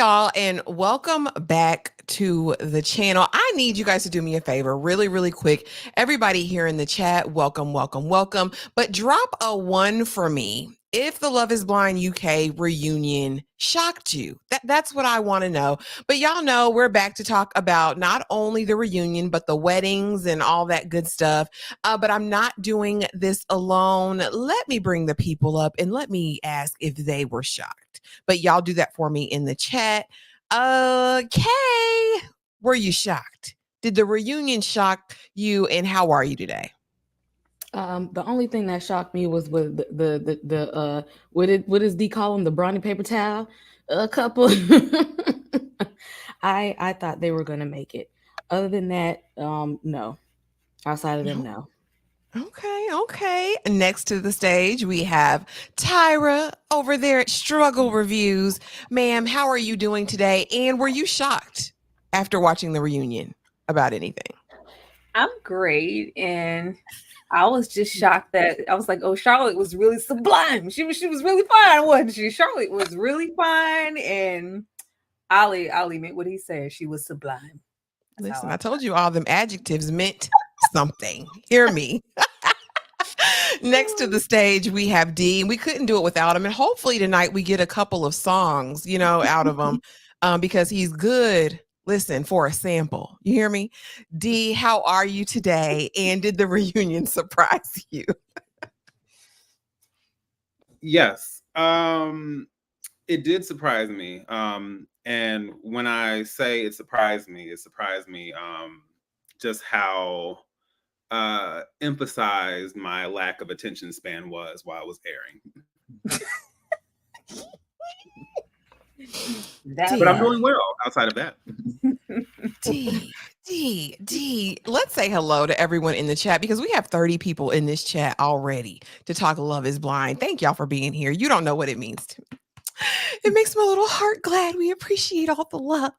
y'all, and welcome back to the channel. I need you guys to do me a favor really, really quick. Everybody here in the chat, welcome, welcome, welcome. But drop a 1 for me if the Love is Blind UK reunion shocked you. That's what I want to know. But y'all know we're back to talk about not only the reunion, but the weddings and all that good stuff. But I'm not doing this alone. Let me bring the people up and let me ask if they were shocked. But y'all do that for me in the chat. Kay, were you shocked? Did the reunion shock you, and how are you today? The only thing that shocked me was with the what does D call them, the brownie paper towel couple. I thought they were gonna make it. Other than that, no. Outside of them, no. Okay. Next to the stage, we have Tyra over there at Struggle Reviews. Ma'am, how are you doing today? And were you shocked after watching the reunion about anything? I'm great, and I was just shocked that I was like, "Oh, Charlotte was really sublime. She was really fine, wasn't she? Charlotte was really fine." And Ali meant what he said. She was sublime. Listen, I told you all them adjectives meant something. Hear me. Next to the stage, we have D. We couldn't do it without him. And hopefully tonight we get a couple of songs, out of him because he's good. Listen, for a sample. You hear me? D, how are you today? And did the reunion surprise you? Yes. It did surprise me. And when I say it surprised me just how emphasized my lack of attention span was while I was airing. But I'm doing well outside of that. D. Let's say hello to everyone in the chat because we have 30 people in this chat already to talk Love is Blind. Thank y'all for being here. You don't know what it means to me. It makes my little heart glad. We appreciate all the love.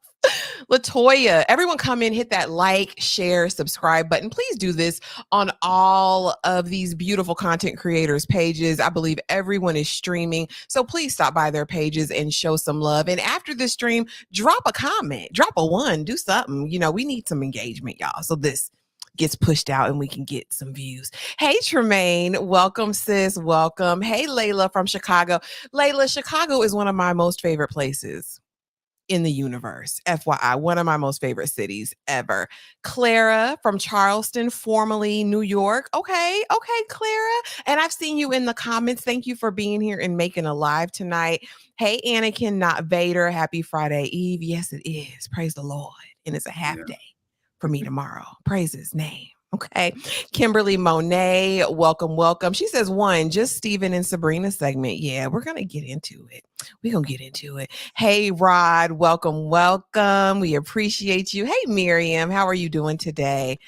Latoya, everyone come in, hit that like, share, subscribe button. Please do this on all of these beautiful content creators' pages. I believe everyone is streaming. So please stop by their pages and show some love. And after this stream, drop a comment, drop a 1, do something. We need some engagement, y'all. So this gets pushed out and we can get some views. Hey, Tremaine, welcome, sis. Welcome. Hey, Layla from Chicago. Layla, Chicago is one of my most favorite places in the universe. FYI, one of my most favorite cities ever. Clara from Charleston, formerly New York. Okay, Clara. And I've seen you in the comments. Thank you for being here and making a live tonight. Hey, Anakin, not Vader. Happy Friday Eve. Yes, it is. Praise the Lord. And it's a half day for me tomorrow. Praise his name. Okay. Kimberly Monet, welcome. She says 1, just Steven and Sabrina segment. Yeah, we're going to get into it. Hey, Rod, welcome. We appreciate you. Hey, Miriam, how are you doing today?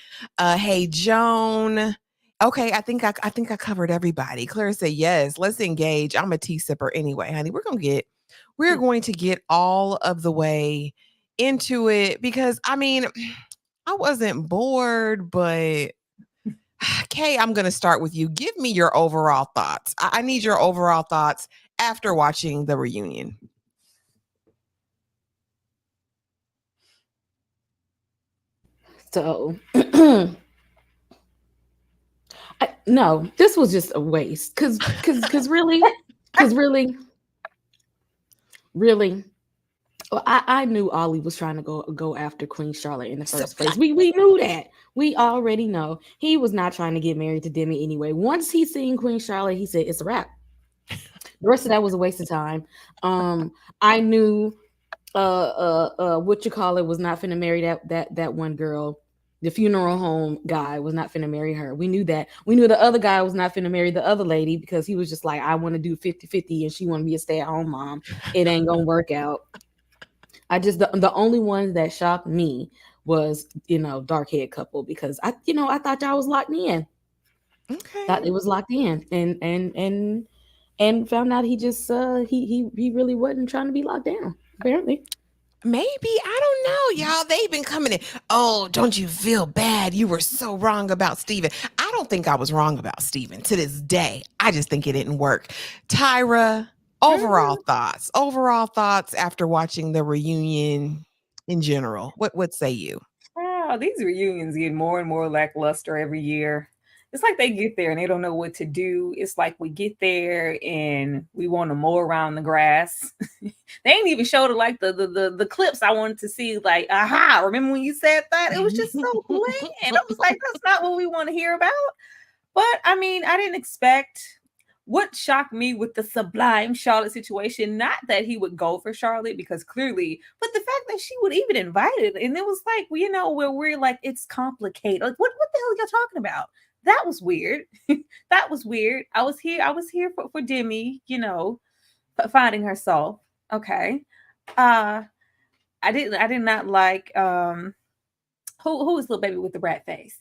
Hey, Joan. Okay, I think I covered everybody. Clara said, yes, let's engage. I'm a tea sipper anyway, honey. We're going to get all of the way into it because, I wasn't bored, but Kay, I'm going to start with you. Give me your overall thoughts. I need your overall thoughts after watching the reunion. So, no, this was just a waste. Cause really. Well, I knew Ollie was trying to go after Queen Charlotte in the first place. We knew that. We already know he was not trying to get married to Demi anyway. Once he seen Queen Charlotte, he said it's a wrap. The rest of that was a waste of time. I knew what you call it was not finna marry that one girl. The funeral home guy was not finna marry her. We knew that. We knew the other guy was not finna marry the other lady because he was just like, I want to do 50-50 and she want to be a stay-at-home mom. It ain't gonna work out. The only one that shocked me was, dark haired couple because I thought y'all was locked in. Okay. Thought it was locked in and found out he just he really wasn't trying to be locked down, apparently. Maybe, I don't know, y'all. They've been coming in. Oh, don't you feel bad? You were so wrong about Steven. I don't think I was wrong about Steven to this day. I just think it didn't work. Tyra, Overall thoughts. Overall thoughts after watching the reunion in general. What say you? Wow, these reunions get more and more lackluster every year. It's like they get there and they don't know what to do. It's like we get there and we want to mow around the grass. They ain't even showed it like the clips I wanted to see. Like, aha! Remember when you said that? It was just so bland. I was like, that's not what we want to hear about. But I mean, I didn't expect. What shocked me with the sublime Charlotte situation, not that he would go for Charlotte because clearly, but the fact that she would even invite it. And it was like, well, where we're like, it's complicated. Like, what the hell are y'all talking about? That was weird. That was weird. I was here for Demi, finding herself. Okay. I did not like who was little baby with the rat face?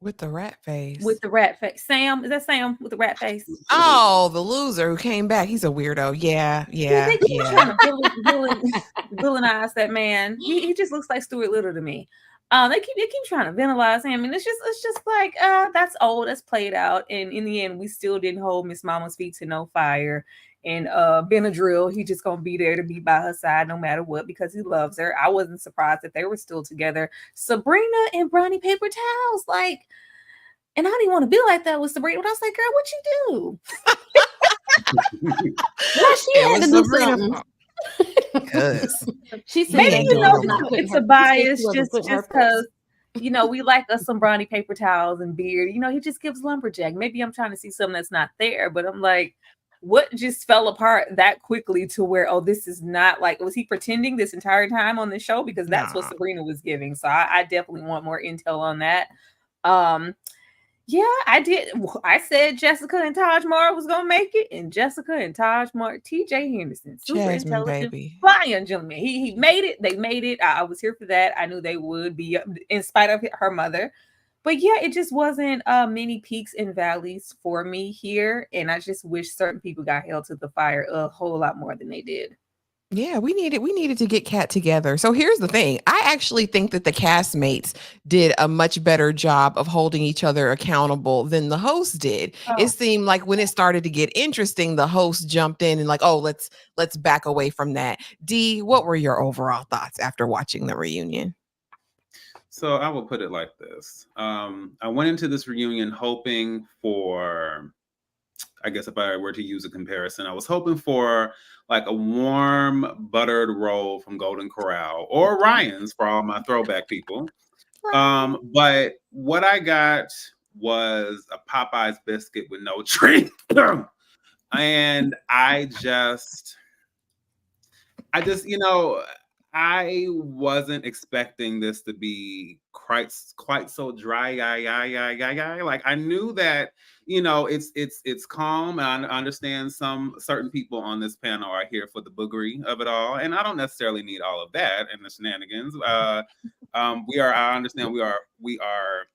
With the rat face. With the rat face. Sam, is that Sam with the rat face? Oh, the loser who came back. He's a weirdo. Yeah. They keep trying to villainize that man. He just looks like Stuart Little to me. They keep trying to villainize him, and it's just like that's old, that's played out. And in the end, we still didn't hold Miss Mama's feet to no fire. And Benadryl, he just gonna be there to be by her side no matter what because he loves her. I wasn't surprised that they were still together. Sabrina and Bronny paper towels, like, and I didn't want to be like that with Sabrina. But I was like, girl, what you do? Well, she had to do something. Because She said maybe it's a bias just because we like us some Bronny paper towels and beard. He just gives lumberjack. Maybe I'm trying to see something that's not there, but I'm like, what just fell apart that quickly to where, this is not like, was he pretending this entire time on the show? Because that's what Sabrina was giving. So I definitely want more intel on that. Yeah, I did. I said Jessica and Taj Mara was gonna make it, and Jessica and Taj Mara, TJ Henderson, super Jasmine, intelligent, baby. flying gentleman. He made it. They made it. I was here for that. I knew they would be, in spite of her mother. But yeah, it just wasn't many peaks and valleys for me here, and I just wish certain people got held to the fire a whole lot more than they did. Yeah, we needed to get Kat together. So here's the thing. I actually think that the castmates did a much better job of holding each other accountable than the host did. It seemed like when it started to get interesting, the host jumped in and like, let's back away from that. Dee, what were your overall thoughts after watching the reunion? So I will put it like this. I went into this reunion hoping for, I guess if I were to use a comparison, I was hoping for like a warm buttered roll from Golden Corral or Ryan's for all my throwback people. But what I got was a Popeye's biscuit with no treat. And I just, I wasn't expecting this to be quite so dry. Like I knew that, it's calm. And I understand some certain people on this panel are here for the boogery of it all, and I don't necessarily need all of that and the shenanigans. I understand we are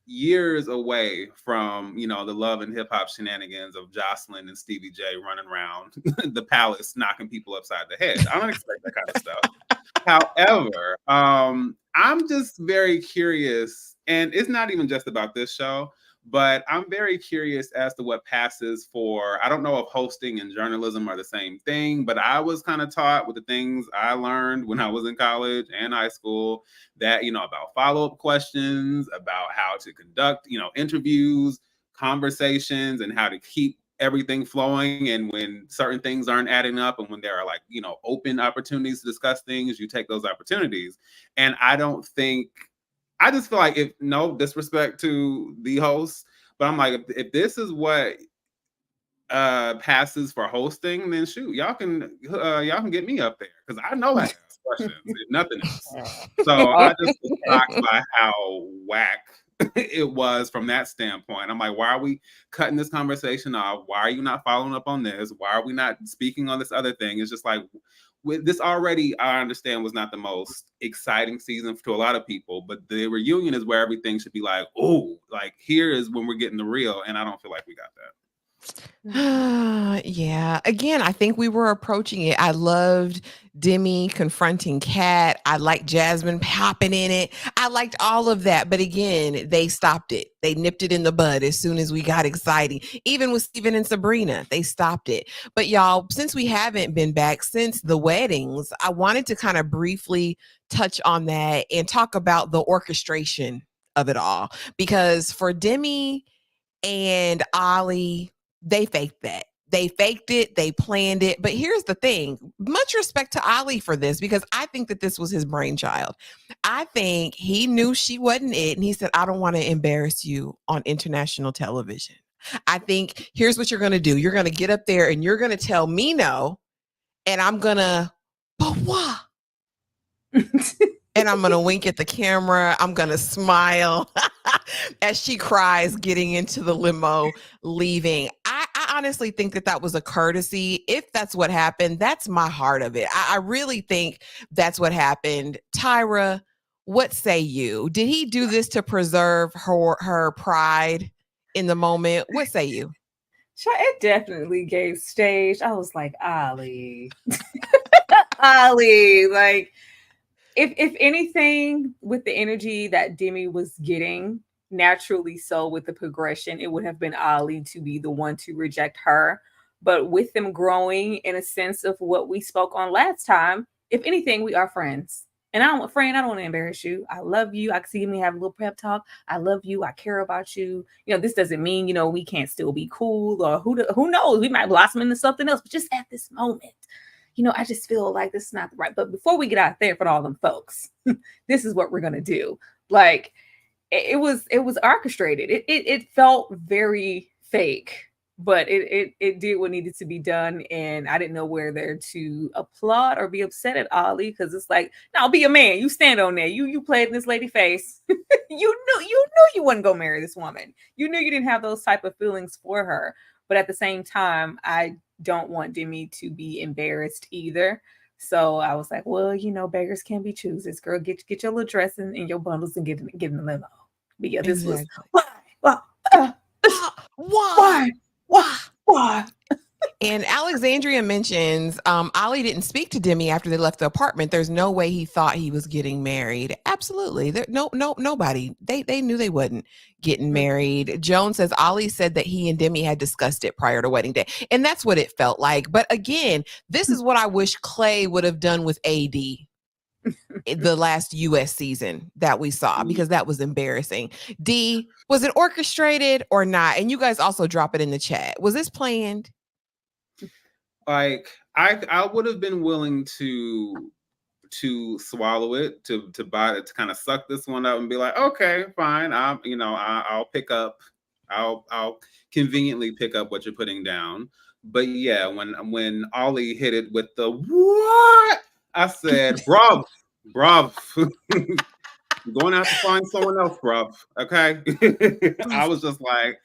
years away from the love and hip hop shenanigans of Jocelyn and Stevie J running around the palace knocking people upside the head. I don't expect that kind of stuff. However, I'm just very curious, and it's not even just about this show, but I'm very curious as to what passes for, I don't know if hosting and journalism are the same thing, but I was kind of taught with the things I learned when I was in college and high school that, about follow-up questions, about how to conduct, interviews, conversations, and how to keep everything flowing. And when certain things aren't adding up and when there are like, open opportunities to discuss things, you take those opportunities. And I just feel like, if no disrespect to the host, but I'm like, if this is what passes for hosting, then shoot, y'all can get me up there because I know I ask questions, if nothing else. So I just was shocked by how whack it was from that standpoint. I'm like, why are we cutting this conversation off? Why are you not following up on this? Why are we not speaking on this other thing? It's just like, with this already, I understand, was not the most exciting season to a lot of people, but the reunion is where everything should be like, oh, like here is when we're getting the real, and I don't feel like we got that. Yeah. Again, I think we were approaching it. I loved Demi confronting Kat. I liked Jasmine popping in it. I liked all of that. But again, they stopped it. They nipped it in the bud as soon as we got exciting. Even with Steven and Sabrina, they stopped it. But y'all, since we haven't been back since the weddings, I wanted to kind of briefly touch on that and talk about the orchestration of it all. Because for Demi and Ollie, they faked that. They faked it, they planned it. But here's the thing, much respect to Ali for this, because I think that this was his brainchild. I think he knew she wasn't it. And he said, I don't want to embarrass you on international television. I think here's what you're going to do. You're going to get up there and you're going to tell me no. And I'm going to, but why? And I'm going to wink at the camera. I'm going to smile as she cries getting into the limo, leaving. I honestly think that that was a courtesy. If that's what happened, that's my heart of it. I really think that's what happened. Tyra, what say you? Did he do this to preserve her pride in the moment? What say you? It definitely gave stage. I was like, Ollie. Ollie, like, if anything, with the energy that Demi was getting, naturally so with the progression, it would have been Ollie to be the one to reject her. But with them growing in a sense of what we spoke on last time, if anything, we are friends. And I don't want to embarrass you. I love you. I see me have a little prep talk. I love you. I care about you. This doesn't mean, we can't still be cool, or who knows? We might blossom into something else. But just at this moment, I just feel like this is not the right. But before we get out there for all them folks, this is what we're gonna do. Like, it was orchestrated. It felt very fake, but it did what needed to be done. And I didn't know whether to applaud or be upset at Ollie, because it's like, now be a man. You stand on there. You played in this lady face. you knew you wasn't gonna marry this woman. You knew you didn't have those type of feelings for her. But at the same time, I don't want Demi to be embarrassed either. So I was like, well, beggars can be choosers. Girl, get your little dress and your bundles and get in the limo. But yeah, this Exactly. was why? And Alexandria mentions Ollie didn't speak to Demi after they left the apartment. There's no way he thought he was getting married. Absolutely. Nobody. They knew they wasn't getting married. Joan says Ollie said that he and Demi had discussed it prior to wedding day. And that's what it felt like. But again, this is what I wish Clay would have done with AD the last US season that we saw, because that was embarrassing. D, was it orchestrated or not? And you guys also drop it in the chat. Was this planned? Like, I would have been willing to swallow it, to buy it, to kind of suck this one up and be like, okay, fine. I'll pick up. I'll conveniently pick up what you're putting down. But yeah, when Ollie hit it with the what, I said, bruv, you're going to have to find someone else, bruv. Okay. I was just like,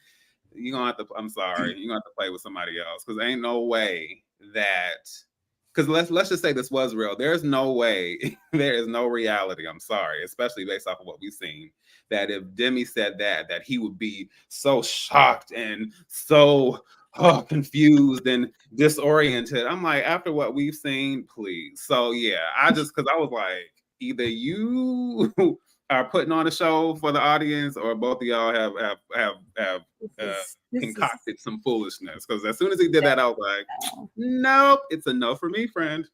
you're gonna have to, I'm sorry, you're gonna have to play with somebody else, because ain't no way that, because let's just say this was real. There's no way, there is no reality, I'm sorry, especially based off of what we've seen, that if Demi said that he would be so shocked and so confused and disoriented. I'm like, after what we've seen, please. So yeah, because I was like, either you are putting on a show for the audience, or both of y'all have concocted some foolishness. Because as soon as he did that, I was like, nope, it's a no for me, friend.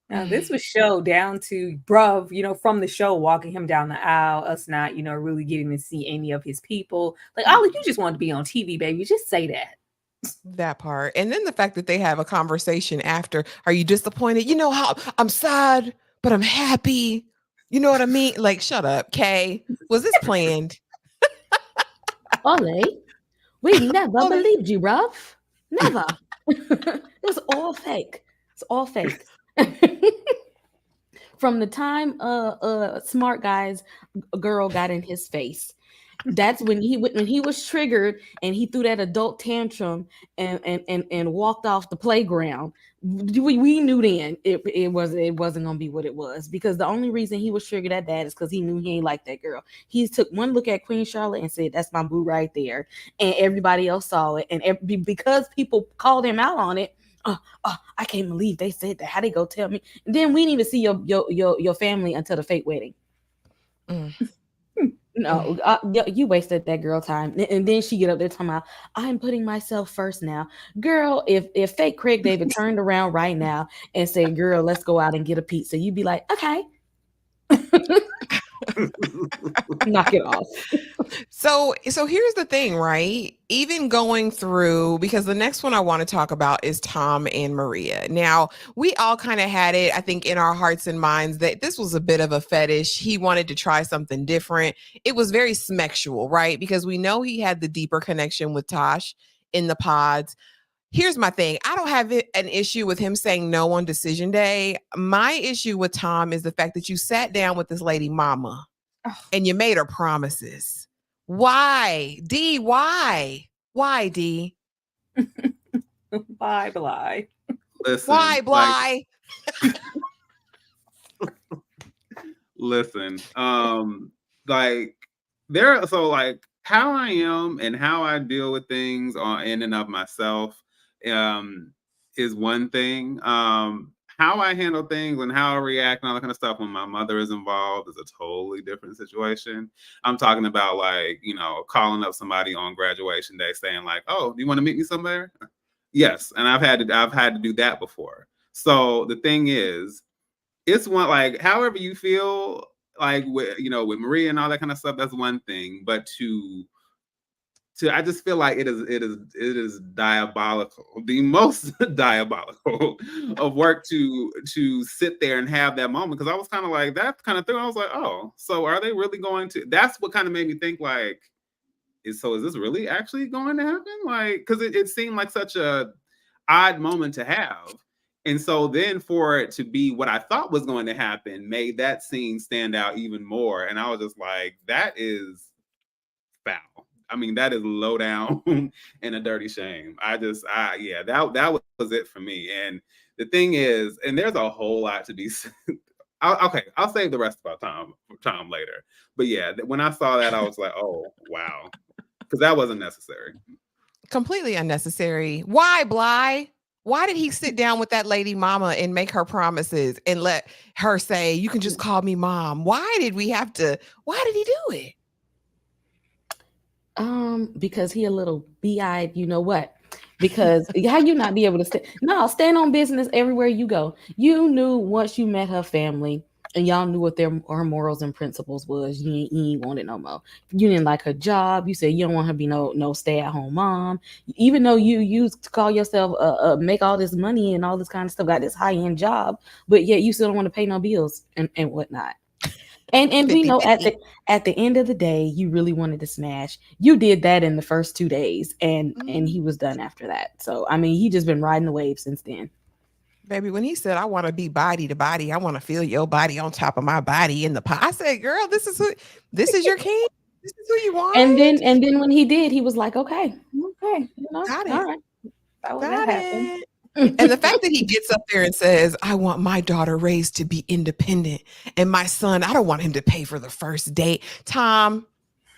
Now, this was show down to bruv, from the show, walking him down the aisle, us not, really getting to see any of his people. Like, Ollie, you just wanted to be on TV, baby. Just say that. That part. And then the fact that they have a conversation after, are you disappointed? You know how I'm sad, but I'm happy. You know what I mean? Like, shut up, Kay. Was this planned? Ollie, we never believed you, bruv. Never. It was all fake. It's all fake. From the time smart guy's girl got in his face That's when he was triggered and he threw that adult tantrum and walked off the playground. We knew then it wasn't gonna be what it was, because the only reason he was triggered at that is because he knew he ain't like that girl. He took one look at Queen Charlotte and said, "That's my boo right there," and everybody else saw it, and because people called him out on it. I can't believe they said that. How they go tell me? And then we didn't even see your family until the fake wedding. Mm. No, you wasted that girl time. And then she get up there talking about, I'm putting myself first now. Girl, if fake Craig David turned around right now and said, girl, let's go out and get a pizza, you'd be like, okay. Knock it off. So here's the thing, right? Even going through, because the next one I want to talk about is Tom and Maria. Now, we all kind of had it, I think, in our hearts and minds that this was a bit of a fetish. He wanted to try something different. It was very smexual, right? Because we know he had the deeper connection with Tosh in the pods. Here's my thing. I don't have an issue with him saying no on decision day. My issue with Tom is the fact that you sat down with this lady mama and you made her promises. Why? D, why? Why, D? Bye, Bly. Listen, Why, Bly? Listen, like how I am and how I deal with things on in and of myself is one thing. How I handle things and how I react and all that kind of stuff when my mother is involved is a totally different situation. I'm talking about, like, calling up somebody on graduation day saying like, "Oh, do you want to meet me somewhere?" Yes, and I've had to do that before. So the thing is, it's one, like, however you feel, like, with Maria and all that kind of stuff, that's one thing. But to I just feel like it is diabolical, the most diabolical of work to sit there and have that moment. Because I was kind of like that kind of thing. I was like, oh, so are they really going to? That's what kind of made me think, like, is this really actually going to happen? Like, because it seemed like such a odd moment to have. And so then for it to be what I thought was going to happen made that scene stand out even more. And I was just like, that is foul. I mean, that is low down and a dirty shame. Yeah, that was it for me. And the thing is, and there's a whole lot to be said. I'll save the rest about Tom later. But yeah, when I saw that, I was like, oh, wow. Because that wasn't necessary. Completely unnecessary. Why, Bly? Why did he sit down with that lady mama and make her promises and let her say, you can just call me mom? Why did he do it? Because he a little bi-eyed, you know what? Because how you not be able to stand on business everywhere you go. You knew once you met her family and y'all knew what her morals and principles was. You ain't want it no more. You didn't like her job. You said you don't want her to be no stay-at-home mom. Even though you used to call yourself make all this money and all this kind of stuff, got this high-end job, but yet you still don't want to pay no bills and whatnot. And we know at the end of the day, you really wanted to smash. You did that in the first 2 days, and he was done after that. So I mean, he just been riding the wave since then. Baby, when he said, I want to be body to body, I want to feel your body on top of my body in the pot. I said, girl, this is your king. This is who you want. And then when he did, he was like, okay, got it. All right. That happened. And the fact that he gets up there and says, I want my daughter raised to be independent, and my son, I don't want him to pay for the first date. Tom,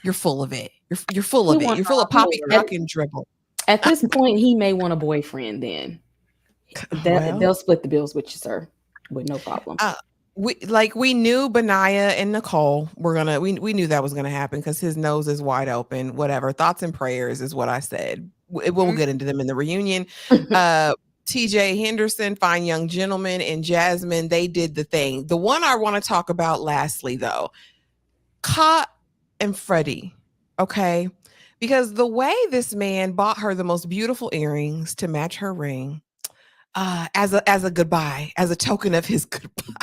you're full of it. You're full of it. You're full of poppycock and dribble. At this point, he may want a boyfriend then. They'll split the bills with you, sir, with no problem. We knew Benaiah and Nicole we knew that was gonna happen because his nose is wide open. Whatever, thoughts and prayers is what I said. We'll get into them in the reunion. TJ Henderson, fine young gentleman, and Jasmine, they did the thing. The one I want to talk about lastly, though, Ka and Freddie, okay? Because the way this man bought her the most beautiful earrings to match her ring, as a goodbye, as a token of his goodbye.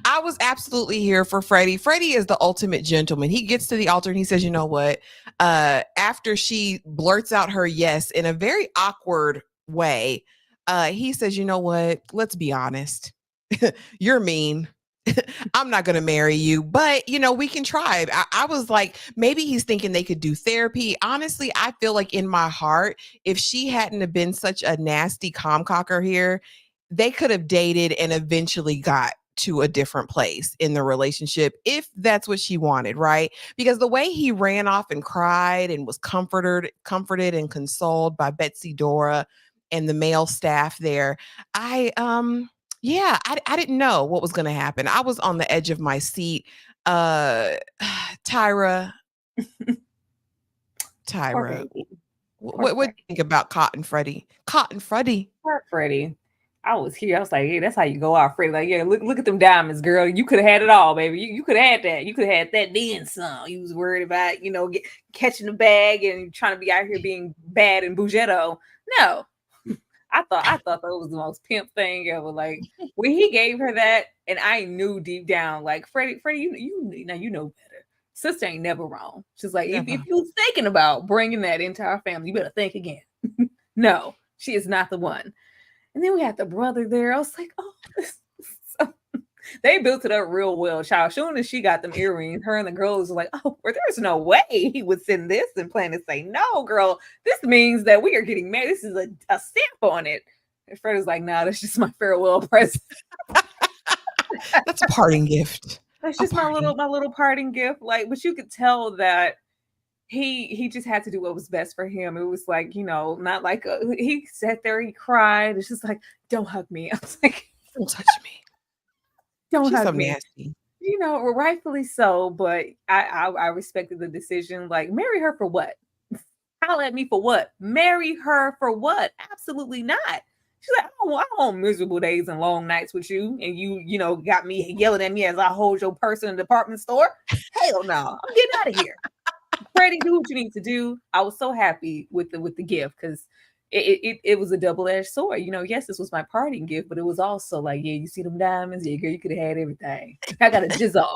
I was absolutely here for Freddie. Freddie is the ultimate gentleman. He gets to the altar and he says, you know what? After she blurts out her yes in a very awkward way, he says, you know what? Let's be honest. You're mean. I'm not going to marry you, but we can try. I was like, maybe he's thinking they could do therapy. Honestly, I feel like in my heart, if she hadn't have been such a nasty comcocker here, they could have dated and eventually got to a different place in the relationship if that's what she wanted, right? Because the way he ran off and cried and was comforted and consoled by Betsy Dora and the male staff there, I didn't know what was going to happen. I was on the edge of my seat. Uh Tyra, Poor Tyra, baby. what do you think about Cotton Freddie? Cotton Freddie. Poor Freddie. I was here. I was like, yeah, that's how you go out, Freddie. Like, yeah, look at them diamonds, girl. You could have had it all, baby. You could have had that. You could have had that then some. You was worried about, catching the bag and trying to be out here being bad and bougetto. No. I thought that was the most pimp thing ever. Like when he gave her that, and I knew deep down, like Freddie, you know better. Sister ain't never wrong. She's like, if you was thinking about bringing that into our family, you better think again. No, she is not the one. And then we had the brother there. I was like, oh, they built it up real well, child. As soon as she got them earrings, her and the girls were like, oh, well, there's no way he would send this and plan to say, no, girl, this means that we are getting married. This is a stamp on it. And Fred was like, nah, that's just my farewell present. That's a parting gift. That's just my little parting gift. Like, but you could tell that he just had to do what was best for him. It was like, not like he sat there, he cried. It's just like, don't hug me. I was like, don't touch me. Don't She's hug so me. Nasty. Rightfully so, but I respected the decision. Like, marry her for what? Holler at me for what? Marry her for what? Absolutely not. She's like, I don't want miserable days and long nights with you, and you got me yelling at me as I hold your purse in the department store. Hell no, I'm getting out of here. Freddie, do what you need to do. I was so happy with the gift because it was a double-edged sword. Yes, this was my parting gift, but it was also like, yeah, you see them diamonds? Yeah, girl, you could have had everything. I got a jizzle.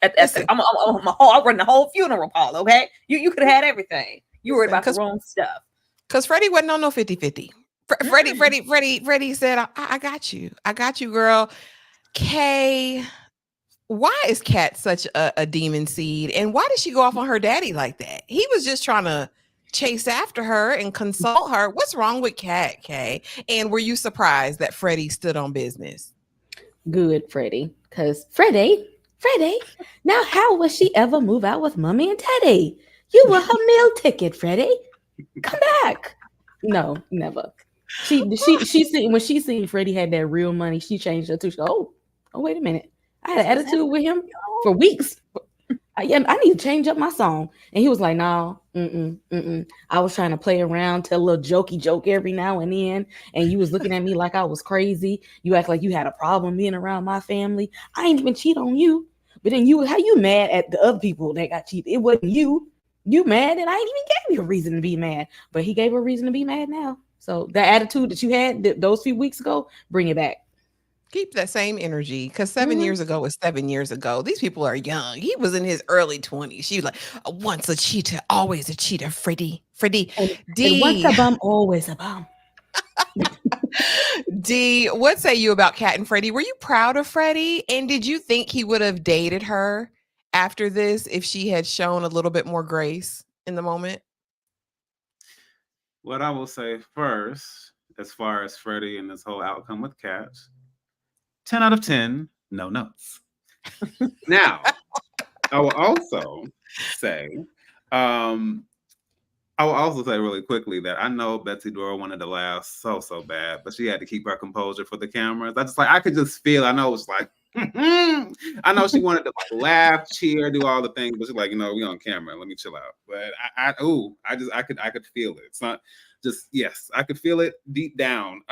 I'll run the whole funeral, Paul, okay? You could have had everything. You worried about the wrong stuff. Because Freddie wasn't on no 50-50. Freddie said, I got you. I got you, girl. Kay, why is Kat such a demon seed? And why did she go off on her daddy like that? He was just trying to chase after her and consult her. What's wrong with Kat, Kay? And were you surprised that Freddie stood on business? Good, Freddie. Because Freddie, now how will she ever move out with Mommy and Teddy? You were her meal ticket, Freddie. Come back. No, never. She when she seen Freddie had that real money, she changed her too. She goes, oh, wait a minute. I had an attitude with him for weeks. I need to change up my song. And he was like, no, I was trying to play around, tell a little jokey joke every now and then. And you was looking at me like I was crazy. You act like you had a problem being around my family. I ain't even cheat on you. But then how you mad at the other people that got cheated? It wasn't you. You mad, and I ain't even gave you a reason to be mad. But he gave her a reason to be mad now. So that attitude that you had those few weeks ago, bring it back. Keep that same energy, because 7 years ago was 7 years ago. These people are young. He was in his early 20s. She was like, once a cheater, always a cheater. Freddie. And once a bum, always a bum. D, what say you about Kat and Freddie? Were you proud of Freddie? And did you think he would have dated her after this if she had shown a little bit more grace in the moment? What I will say first, as far as Freddie and this whole outcome with Kat, 10 out of 10, no notes. Now, I will also say really quickly that I know Betsy Dora wanted to laugh so bad, but she had to keep her composure for the cameras. I could just feel, I know it was like, I know she wanted to laugh, cheer, do all the things, but she's like, we on camera, let me chill out. But I could feel it. It's not just, yes, I could feel it deep down.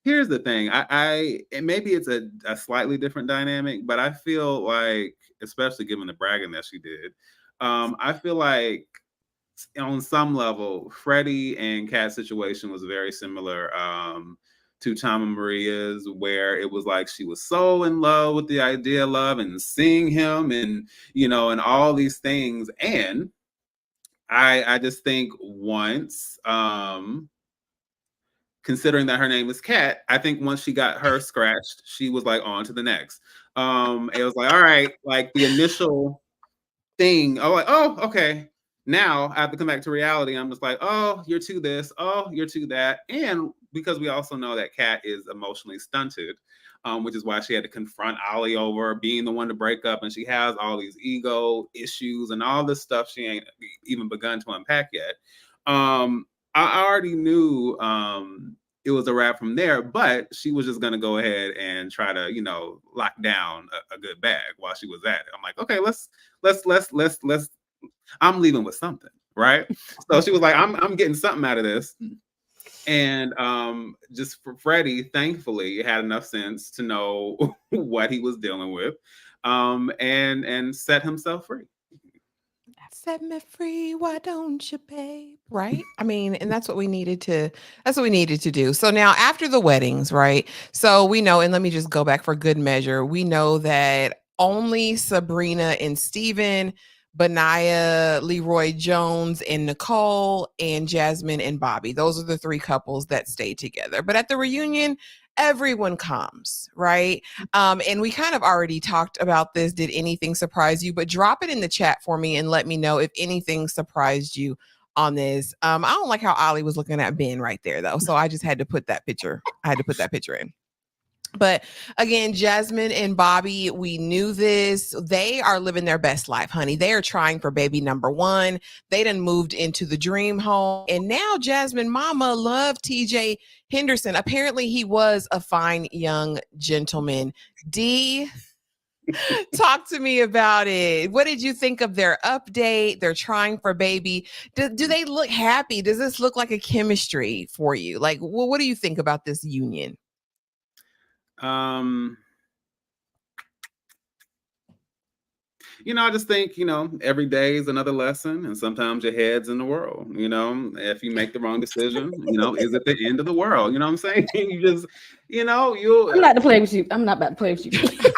Here's the thing. And maybe it's a slightly different dynamic, but I feel like, especially given the bragging that she did, I feel like on some level, Freddie and Kat's situation was very similar to Tom and Maria's, where it was like she was so in love with the idea of love and seeing him and, and all these things. And I just think once, because considering that her name is Kat, I think once she got her scratched, she was like on to the next. It was like, all right, like the initial thing. Oh, like, oh, okay. Now I have to come back to reality. I'm just like, oh, you're to this. Oh, you're to that. And because we also know that Kat is emotionally stunted, which is why she had to confront Ollie over being the one to break up. And she has all these ego issues and all this stuff she ain't even begun to unpack yet. I already knew it was a wrap from there, but she was just going to go ahead and try to, lock down a good bag while she was at it. I'm like, okay, let's I'm leaving with something, right? So she was like, I'm getting something out of this. And just for Freddie, thankfully, had enough sense to know what he was dealing with, and set himself free. Set me free, why don't you, babe? Right? I mean, and that's what we needed to do. So now after the weddings, right? So we know, and let me just go back for good measure. We know that only Sabrina and Steven, Benaya, Leroy Jones, and Nicole, and Jasmine and Bobby. Those are the three couples that stayed together. But at the reunion, everyone comes, right? And we kind of already talked about this. Did anything surprise you? But drop it in the chat for me and let me know if anything surprised you on this. I don't like how Ollie was looking at Ben right there, though. So I just had to put that picture. In. But again, Jasmine and Bobby, we knew this. They are living their best life, honey. They are trying for baby number one. They done moved into the dream home. And now Jasmine mama loved TJ Henderson. Apparently he was a fine young gentleman. D, talk to me about it. What did you think of their update? They're trying for baby. Do they look happy? Does this look like a chemistry for you? Like, what do you think about this union? I just think, every day is another lesson, and sometimes your head's in the world. If you make the wrong decision, is it the end of the world? You know what I'm saying? You just, you'll. I'm not to play with you. I'm not about to play with you.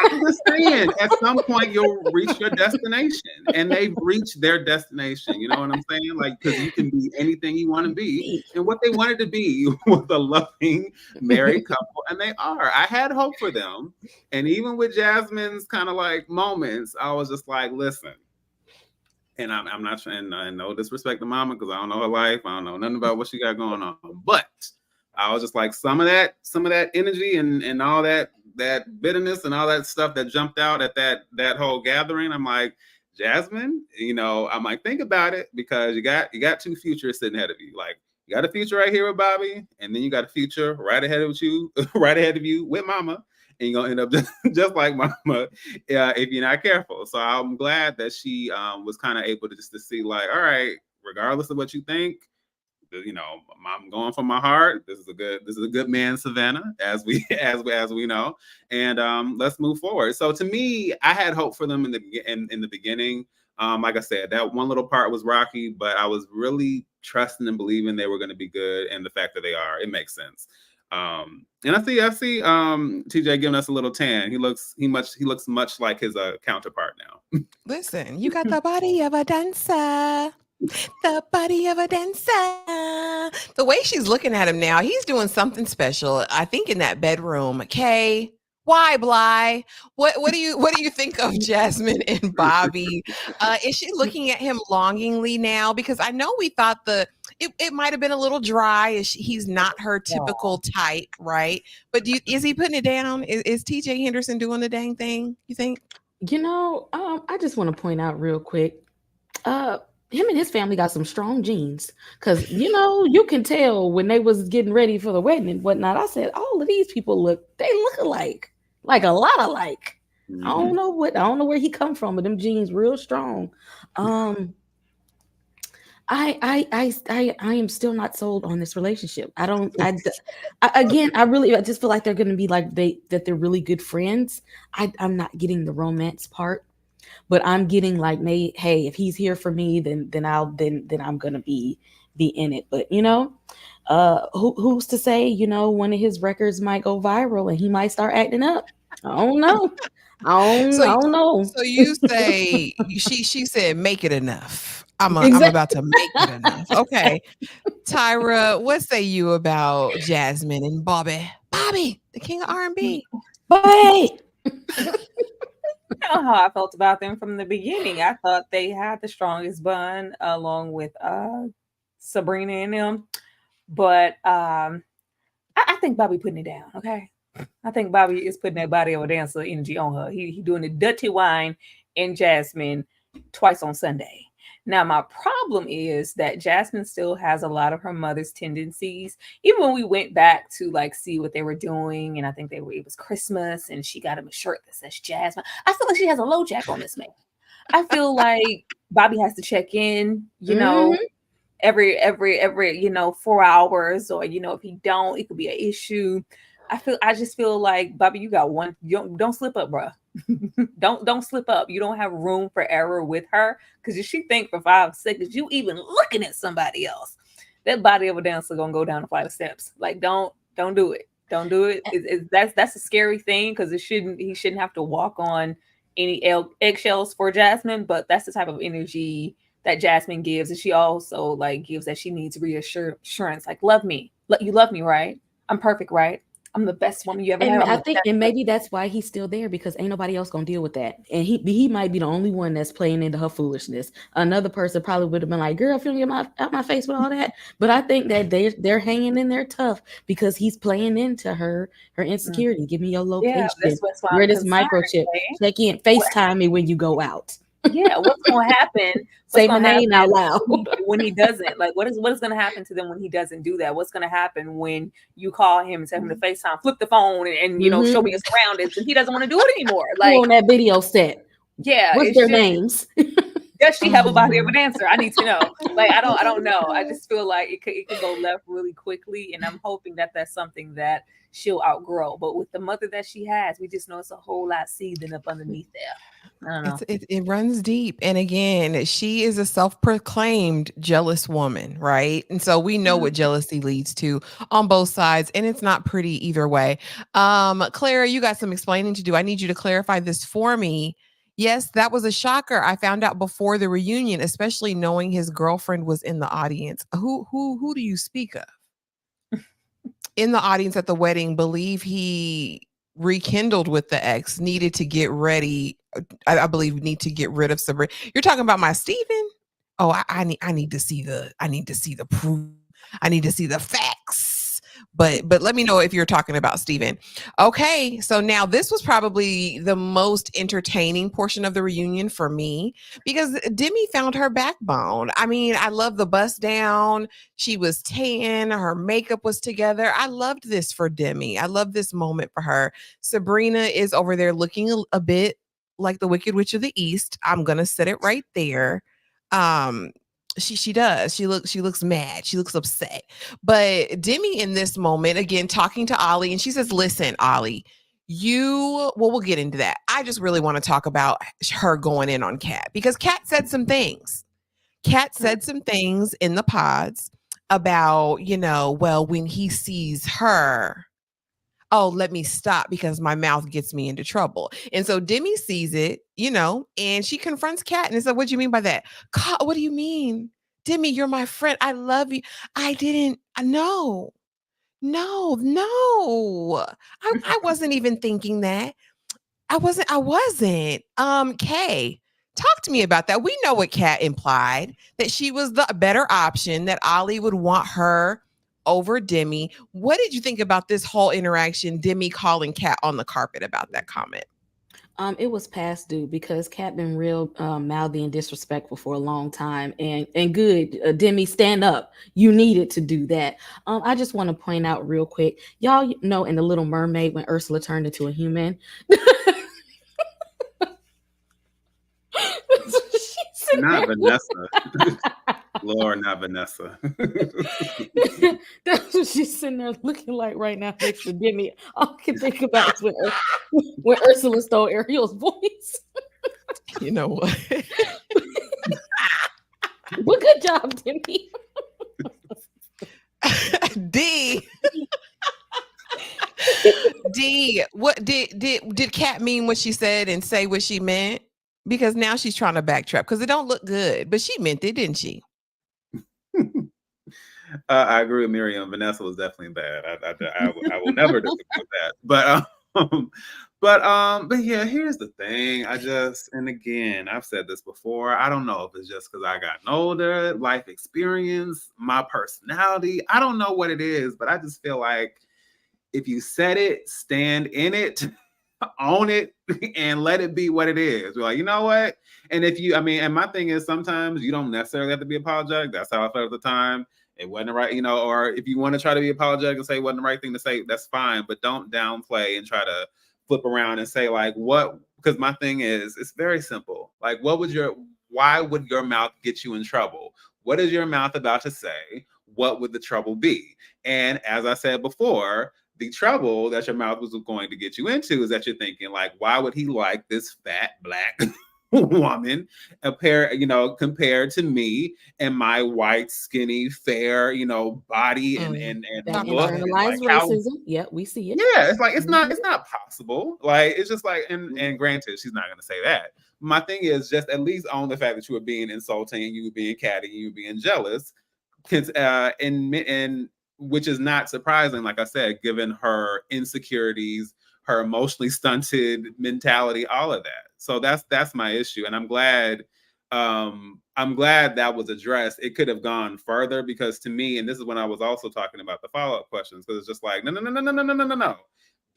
I'm just saying, at some point you'll reach your destination, and they've reached their destination. You know what I'm saying? Like, because you can be anything you want to be, and what they wanted to be was a loving married couple, and they are. I had hope for them, and even with Jasmine's kind of like moments, I was just like, listen. And I'm not trying, no disrespect to Mama, because I don't know her life, I don't know nothing about what she got going on, but I was just like, some of that energy and all that bitterness and all that stuff that jumped out at that whole gathering. I'm like, Jasmine, I'm like, think about it, because you got two futures sitting ahead of you. Like, you got a future right here with Bobby, and then you got a future right ahead of you with Mama, and you're gonna end up just like Mama if you're not careful. So I'm glad that she was kind of able to see, like, all right, regardless of what you think, I'm going for my heart. This is a good man, Savannah, as we know, and let's move forward. So to me, I had hope for them in the beginning. Like I said, that one little part was rocky, but I was really trusting and believing they were going to be good, and the fact that they are, it makes sense. And I see TJ giving us a little tan. He looks much like his counterpart now. Listen, you got the body of a dancer. The body of a dancer. The way she's looking at him now, he's doing something special. I think in that bedroom. Kay, why, Bly? What do you think of Jasmine and Bobby? Is she looking at him longingly now? Because I know we thought it might have been a little dry. He's not her typical type, right? But is he putting it down? Is TJ Henderson doing the dang thing, you think? I just want to point out real quick. Him and his family got some strong genes, because you can tell when they was getting ready for the wedding and whatnot. I said, all of these people look alike, like a lot alike. Mm-hmm. I don't know where he come from, but them genes real strong. I am still not sold on this relationship. I just feel like they're going to be like that they're really good friends. I'm not getting the romance part. But I'm getting like, hey, if he's here for me, then I'm gonna be in it. But who's to say? One of his records might go viral and he might start acting up. I don't know. I don't know. So you say she said make it enough. I'm about to make it enough. Okay. Tyra, what say you about Jasmine and Bobby? Bobby, the king of R&B. Bye. Know how I felt about them from the beginning. I thought they had the strongest bond along with Sabrina and them. But I think Bobby putting it down, okay? I think Bobby is putting that body of a dancer energy on her. He doing the dirty wine in Jasmine twice on Sunday. Now, my problem is that Jasmine still has a lot of her mother's tendencies. Even when we went back to like see what they were doing, and I think it was Christmas, and she got him a shirt that says Jasmine. I feel like she has a low jack on this man. I feel like Bobby has to check in, you know, every 4 hours, or if he don't, it could be an issue. I just feel like, Bobby, you got one. Don't slip up, bro. don't slip up. You don't have room for error with her, because if she think for 5 seconds you even looking at somebody else, that body of a dancer gonna go down a flight of steps. Like, don't do it. Don't do it. That's a scary thing, because he shouldn't have to walk on any eggshells for Jasmine. But that's the type of energy that Jasmine gives, and she also like gives that she needs reassurance. Like, love me. You love me, right? I'm perfect, right? I'm the best woman you ever had. I think, and maybe that's why he's still there, because ain't nobody else gonna deal with that, and he might be the only one that's playing into her foolishness. Another person probably would have been like, "Girl, if you don't get out my face with all that." But I think that they're hanging in there tough, because he's playing into her insecurity. Give me your location. Yeah, that's why Wear this microchip. Check in. FaceTime me when you go out. Yeah, what's going to happen? Say my name out loud. when he doesn't. Like, what is going to happen to them when he doesn't do that? What's going to happen when you call him and tell him to FaceTime, flip the phone, and show me his surroundings, and he doesn't want to do it anymore? Like, on that video set. Yeah, what's their names? Does she have a body of a dancer? I need to know. Like, I don't know. I just feel like it could go left really quickly, and I'm hoping that that's something that she'll outgrow. But with the mother that she has, we just know it's a whole lot seething up underneath there. I don't know. It runs deep. And again, she is a self-proclaimed jealous woman, right? And so we know what jealousy leads to on both sides, and it's not pretty either way. Clara, you got some explaining to do. I need you to clarify this for me. Yes, that was a shocker. I found out before the reunion, especially knowing his girlfriend was in the audience. Who do you speak of? In the audience at the wedding, believe he rekindled with the ex, needed to get ready. I believe need to get rid of Sabrina. You're talking about my Steven? Oh, I need to see the proof. I need to see the facts. But let me know if you're talking about Steven. Okay, so now this was probably the most entertaining portion of the reunion for me, because Demi found her backbone. I mean, I love the bust down. She was tan. Her makeup was together. I loved this for Demi. I love this moment for her. Sabrina is over there looking a bit like the Wicked Witch of the East. I'm gonna set it right there. She does. She looks mad. She looks upset. But Demi in this moment, again, talking to Ollie, and she says, "Listen, Ollie, we'll get into that. I just really want to talk about her going in on Kat, because Kat said some things. Kat said some things in the pods about, well, when he sees her, oh, let me stop because my mouth gets me into trouble." And so Demi sees it, and she confronts Kat and said, "What do you mean by that? What do you mean? Demi, you're my friend. I love you. I didn't, no. I wasn't even thinking that. I wasn't. Kay, talk to me about that. We know what Kat implied, that she was the better option, that Ollie would want her over Demi. What did you think about this whole interaction, Demi calling Kat on the carpet about that comment? It was past due, because Kat been real mouthy and disrespectful for a long time, and good, Demi, stand up. You needed to do that. I just want to point out real quick, y'all know in The Little Mermaid when Ursula turned into a human. Not Vanessa. Lord, not Vanessa. That's what she's sitting there looking like right now next to Demi. All I can think about is when Ursula stole Ariel's voice. You know what? Well, good job, Demi. D, what did Kat mean what she said and say what she meant? because now she's trying to backtrack because it don't look good. But she meant it, didn't she? I agree with Miriam. Vanessa was definitely bad. I will never disagree with that. But yeah, here's the thing. And again, I've said this before. I don't know if it's just because I gotten older, life experience, my personality. I don't know what it is, but I just feel like if you said it, stand in it, own it, and let it be what it is. We're like, you know what? And and my thing is sometimes you don't necessarily have to be apologetic. That's how I felt at the time. It wasn't the right, or if you want to try to be apologetic and say it wasn't the right thing to say, that's fine. But don't downplay and try to flip around and say like what, because my thing is, it's very simple. Like, why would your mouth get you in trouble? What is your mouth about to say? What would the trouble be? And as I said before, the trouble that your mouth was going to get you into is that you're thinking like, why would he like this fat black woman compared to me and my white, skinny, fair, body and that look. internalized racism. Yeah, we see it. Yeah, it's like it's not possible. Like it's just like and granted, she's not gonna say that. My thing is just at least own the fact that you were being insulting and you were being catty and you were being jealous. And which is not surprising, like I said, given her insecurities, her emotionally stunted mentality, all of that. So that's my issue, and I'm glad that was addressed. It could have gone further because to me, and this is when I was also talking about the follow-up questions, because it's just like no.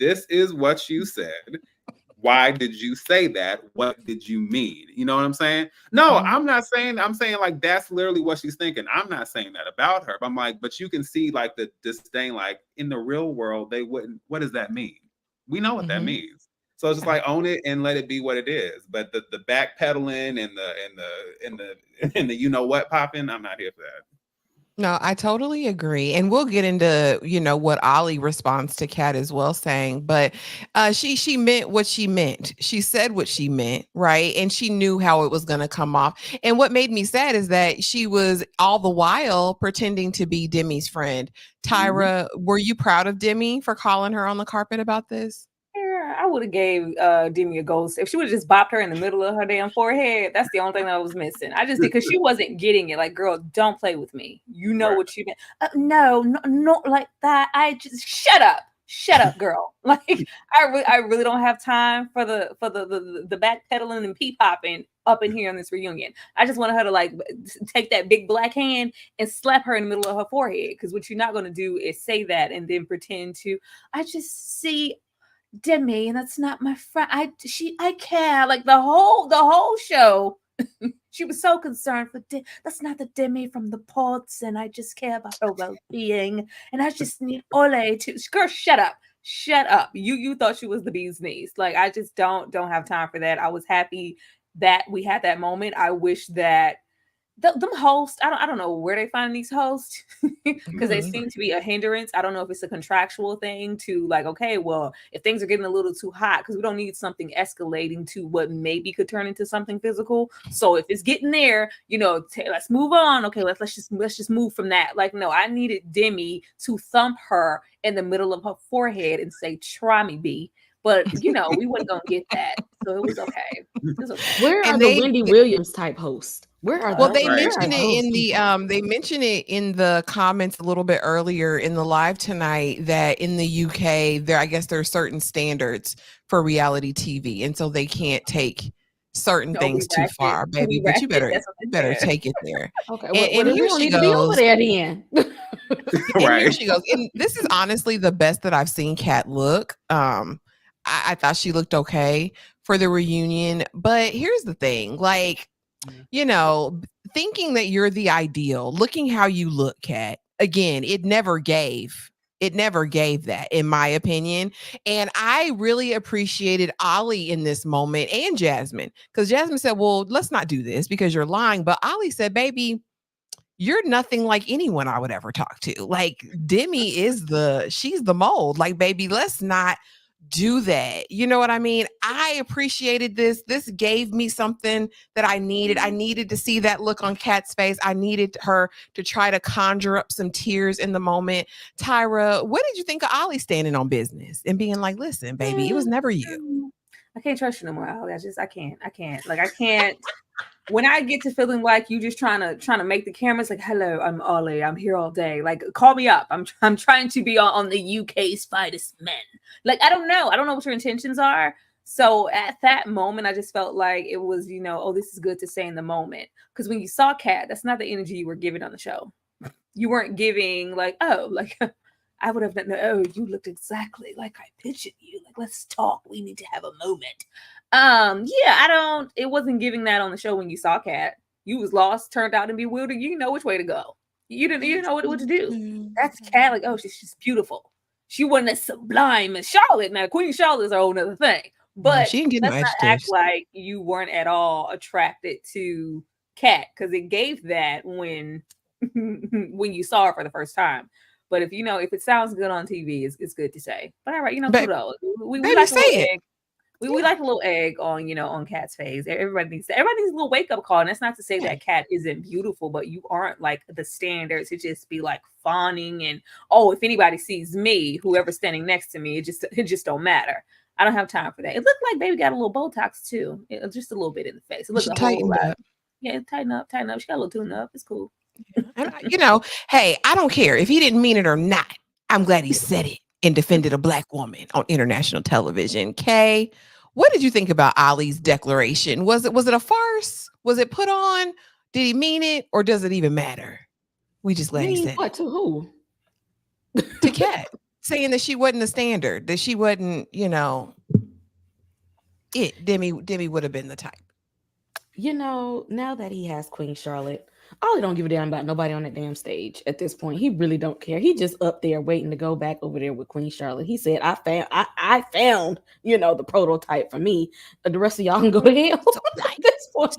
This is what you said. Why did you say that? What did you mean? You know what I'm saying? No, I'm not saying, I'm saying like that's literally what she's thinking. I'm not saying that about her. But I'm like, but you can see like the disdain, like in the real world, they wouldn't. What does that mean? We know what that means. So it's just like own it and let it be what it is. But the backpedaling and the what popping, I'm not here for that. No, I totally agree. And we'll get into, what Ollie responds to Kat as well saying, but she meant what she meant. She said what she meant, right? And she knew how it was going to come off. And what made me sad is that she was all the while pretending to be Demi's friend. Tyra, were you proud of Demi for calling her on the carpet about this? I would have gave Demi a ghost if she would have just bopped her in the middle of her damn forehead. That's the only thing that I was missing. I just because she wasn't getting it. Like, girl, don't play with me. You know what you meant. No, not like that. I just shut up, girl. Like, I really don't have time for the backpedaling and pee popping up in here in this reunion. I just wanted her to like take that big black hand and slap her in the middle of her forehead. Because what you're not going to do is say that and then pretend to. I just see Demi, and that's not my friend. I care. Like the whole show, she was so concerned for that's not the Demi from the pods, and I just care about her well-being, and I just need Ole to. Girl, shut up. You thought she was the bee's knees. Like I just don't have time for that. I was happy that we had that moment. I wish that them hosts, I don't know where they find these hosts because they seem to be a hindrance. I don't know if it's a contractual thing to like, okay, well, if things are getting a little too hot, because we don't need something escalating to what maybe could turn into something physical. So if it's getting there, let's move on. Okay, let's just move from that. Like, no, I needed Demi to thump her in the middle of her forehead and say, "Try me, B." But we weren't gonna get that, so it was okay. Where are the Wendy Williams type hosts? Where are well, they mentioned it in the they mentioned it in the comments a little bit earlier in the live tonight that in the UK I guess there are certain standards for reality TV, and so they can't take certain things too far, baby. But you better take it there. Okay, and here she goes. Be over there then. And here she goes. And this is honestly the best that I've seen Kat look. I thought she looked okay for the reunion, but here's the thing, like, thinking that you're the ideal, looking how you look, Kat, again, it never gave that, in my opinion. And I really appreciated Ollie in this moment and Jasmine, because Jasmine said, well, let's not do this because you're lying. But Ollie said, baby, you're nothing like anyone I would ever talk to. Like Demi she's the mold. Like, baby, let's not do that. You know what I mean? I appreciated this. This gave me something that I needed. I needed to see that look on Kat's face. I needed her to try to conjure up some tears in the moment. Tyra, what did you think of Ollie standing on business and being like, listen, baby, it was never you? I can't trust you no more, Ali. I can't. Like I can't. When I get to feeling like you just trying to make the cameras like, hello, I'm Ollie, I'm here all day. Like, call me up. I'm trying to be on the UK's finest men. Like, I don't know what your intentions are. So at that moment, I just felt like it was, oh, this is good to say in the moment. Because when you saw Kat, that's not the energy you were giving on the show. You weren't giving like, oh, like I would have done. Oh, you looked exactly like I pictured you. Like, let's talk. We need to have a moment. Yeah, it wasn't giving that on the show when you saw Kat. You was lost, turned out and bewildered. You didn't know which way to go. You didn't know what to do. That's Kat. Like, oh, she's beautiful. She wasn't as sublime as Charlotte. Now, Queen Charlotte is a whole other thing. But she didn't get no let's not act adjectives. like you weren't at all attracted to Kat, because it gave that when you saw her for the first time. But if it sounds good on TV, it's good to say. But all right, kudos. We like a little egg. We like a little egg on Kat's face. Everybody needs a little wake up call. And that's not to say that Kat isn't beautiful, but you aren't like the standard to just be like fawning and if anybody sees me, whoever's standing next to me, it just don't matter. I don't have time for that. It looked like baby got a little Botox too, just a little bit in the face. It looked a whole lot. Yeah, tighten up. She got a little tune up. It's cool. And hey, I don't care if he didn't mean it or not. I'm glad he said it and defended a Black woman on international television. Kay, what did you think about Ali's declaration? Was it a farce? Was it put on? Did he mean it, or does it even matter? We just glad he said what to who? To Kat, saying that she wasn't the standard, that she wasn't, Demi would have been the type. Now that he has Queen Charlotte, Ollie don't give a damn about nobody on that damn stage at this point. He really don't care. He just up there waiting to go back over there with Queen Charlotte. He said, I found, the prototype for me. The rest of y'all can go to hell at this point.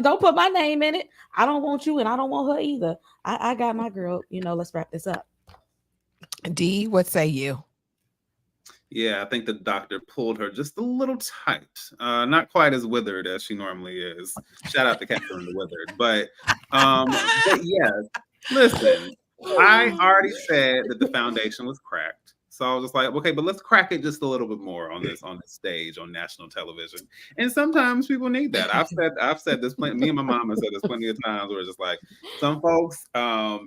Don't put my name in it. I don't want you and I don't want her either. I got my girl. Let's wrap this up. D, what say you? Yeah, I think the doctor pulled her just a little tight. Not quite as withered as she normally is. Shout out to Catherine the Withered. But yes, listen, I already said that the foundation was cracked. So I was just like, okay, but let's crack it just a little bit more on this stage on national television. And sometimes people need that. I've said this plenty. Me and my mom have said this plenty of times where it's just like some folks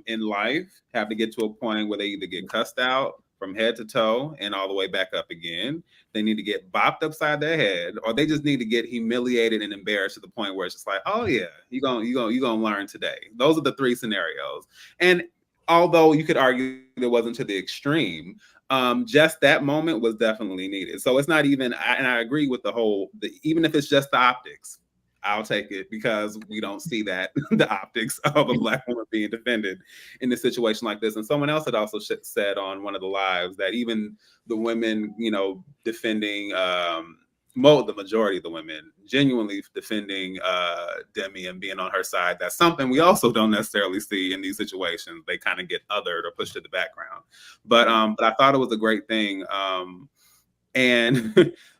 in life have to get to a point where they either get cussed out from head to toe and all the way back up again. They need to get bopped upside their head, or they just need to get humiliated and embarrassed to the point where it's just like, oh yeah, you gonna learn today. Those are the three scenarios. And although you could argue it wasn't to the extreme, just that moment was definitely needed. So it's not even, and I agree with even if it's just the optics, I'll take it, because we don't see that, the optics of a Black woman being defended in a situation like this. And someone else had also said on one of the lives that even the women, defending, the majority of the women genuinely defending Demi and being on her side, that's something we also don't necessarily see in these situations. They kind of get othered or pushed to the background. But I thought it was a great thing.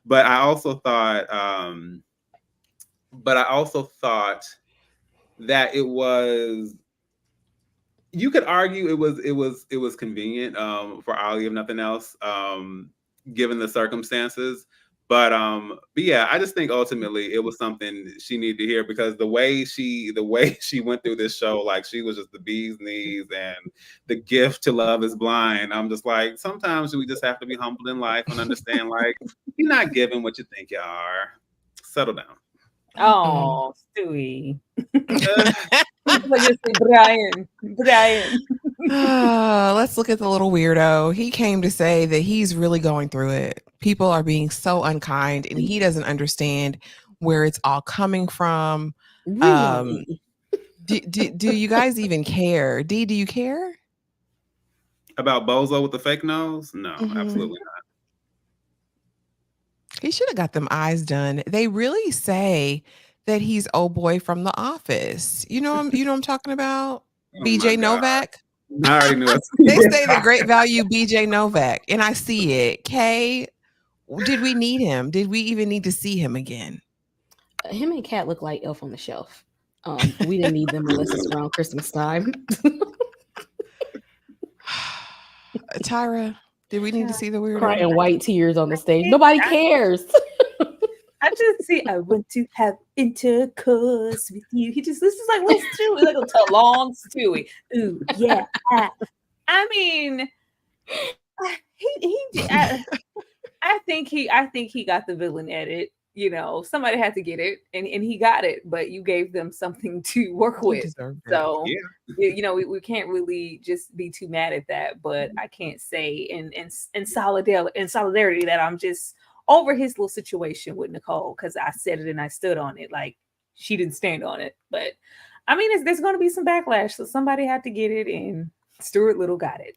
But I also thought that it was, you could argue it was convenient for Ali, if nothing else, given the circumstances. But yeah, I just think ultimately it was something she needed to hear, because the way she went through this show, like she was just the bee's knees and the gift to Love Is Blind. I'm just like, sometimes we just have to be humbled in life and understand, like, you're not giving what you think you are. Settle down. Oh, Stewie. Brian. Let's look at the little weirdo. He came to say that he's really going through it. People are being so unkind, and he doesn't understand where it's all coming from. Really? Do you guys even care? D, do you care about Bozo with the fake nose? No, absolutely not. He should have got them eyes done. They really say that he's old boy from The Office. You know what I'm talking about? Oh BJ Novak. I already knew it. They say the great value BJ Novak, and I see it. Kay, did we need him? Did we even need to see him again? Him and Kat look like Elf on the Shelf. We didn't need them unless it's around Christmas time. Tyra, Did we need to see the weirdo? Crying white tears on the stage. Nobody cares. I just see. I want to have intercourse with you. This is like little Stewie, like a long Stewie. Ooh, yeah. I mean, I think he got the villain edit. Somebody had to get it, and he got it. But you gave them something to work with, so we can't really just be too mad at that. But I can't say in solidarity that I'm just over his little situation with Nicole, because I said it and I stood on it. Like, she didn't stand on it. But I mean, there's going to be some backlash, so somebody had to get it, and Stuart Little got it.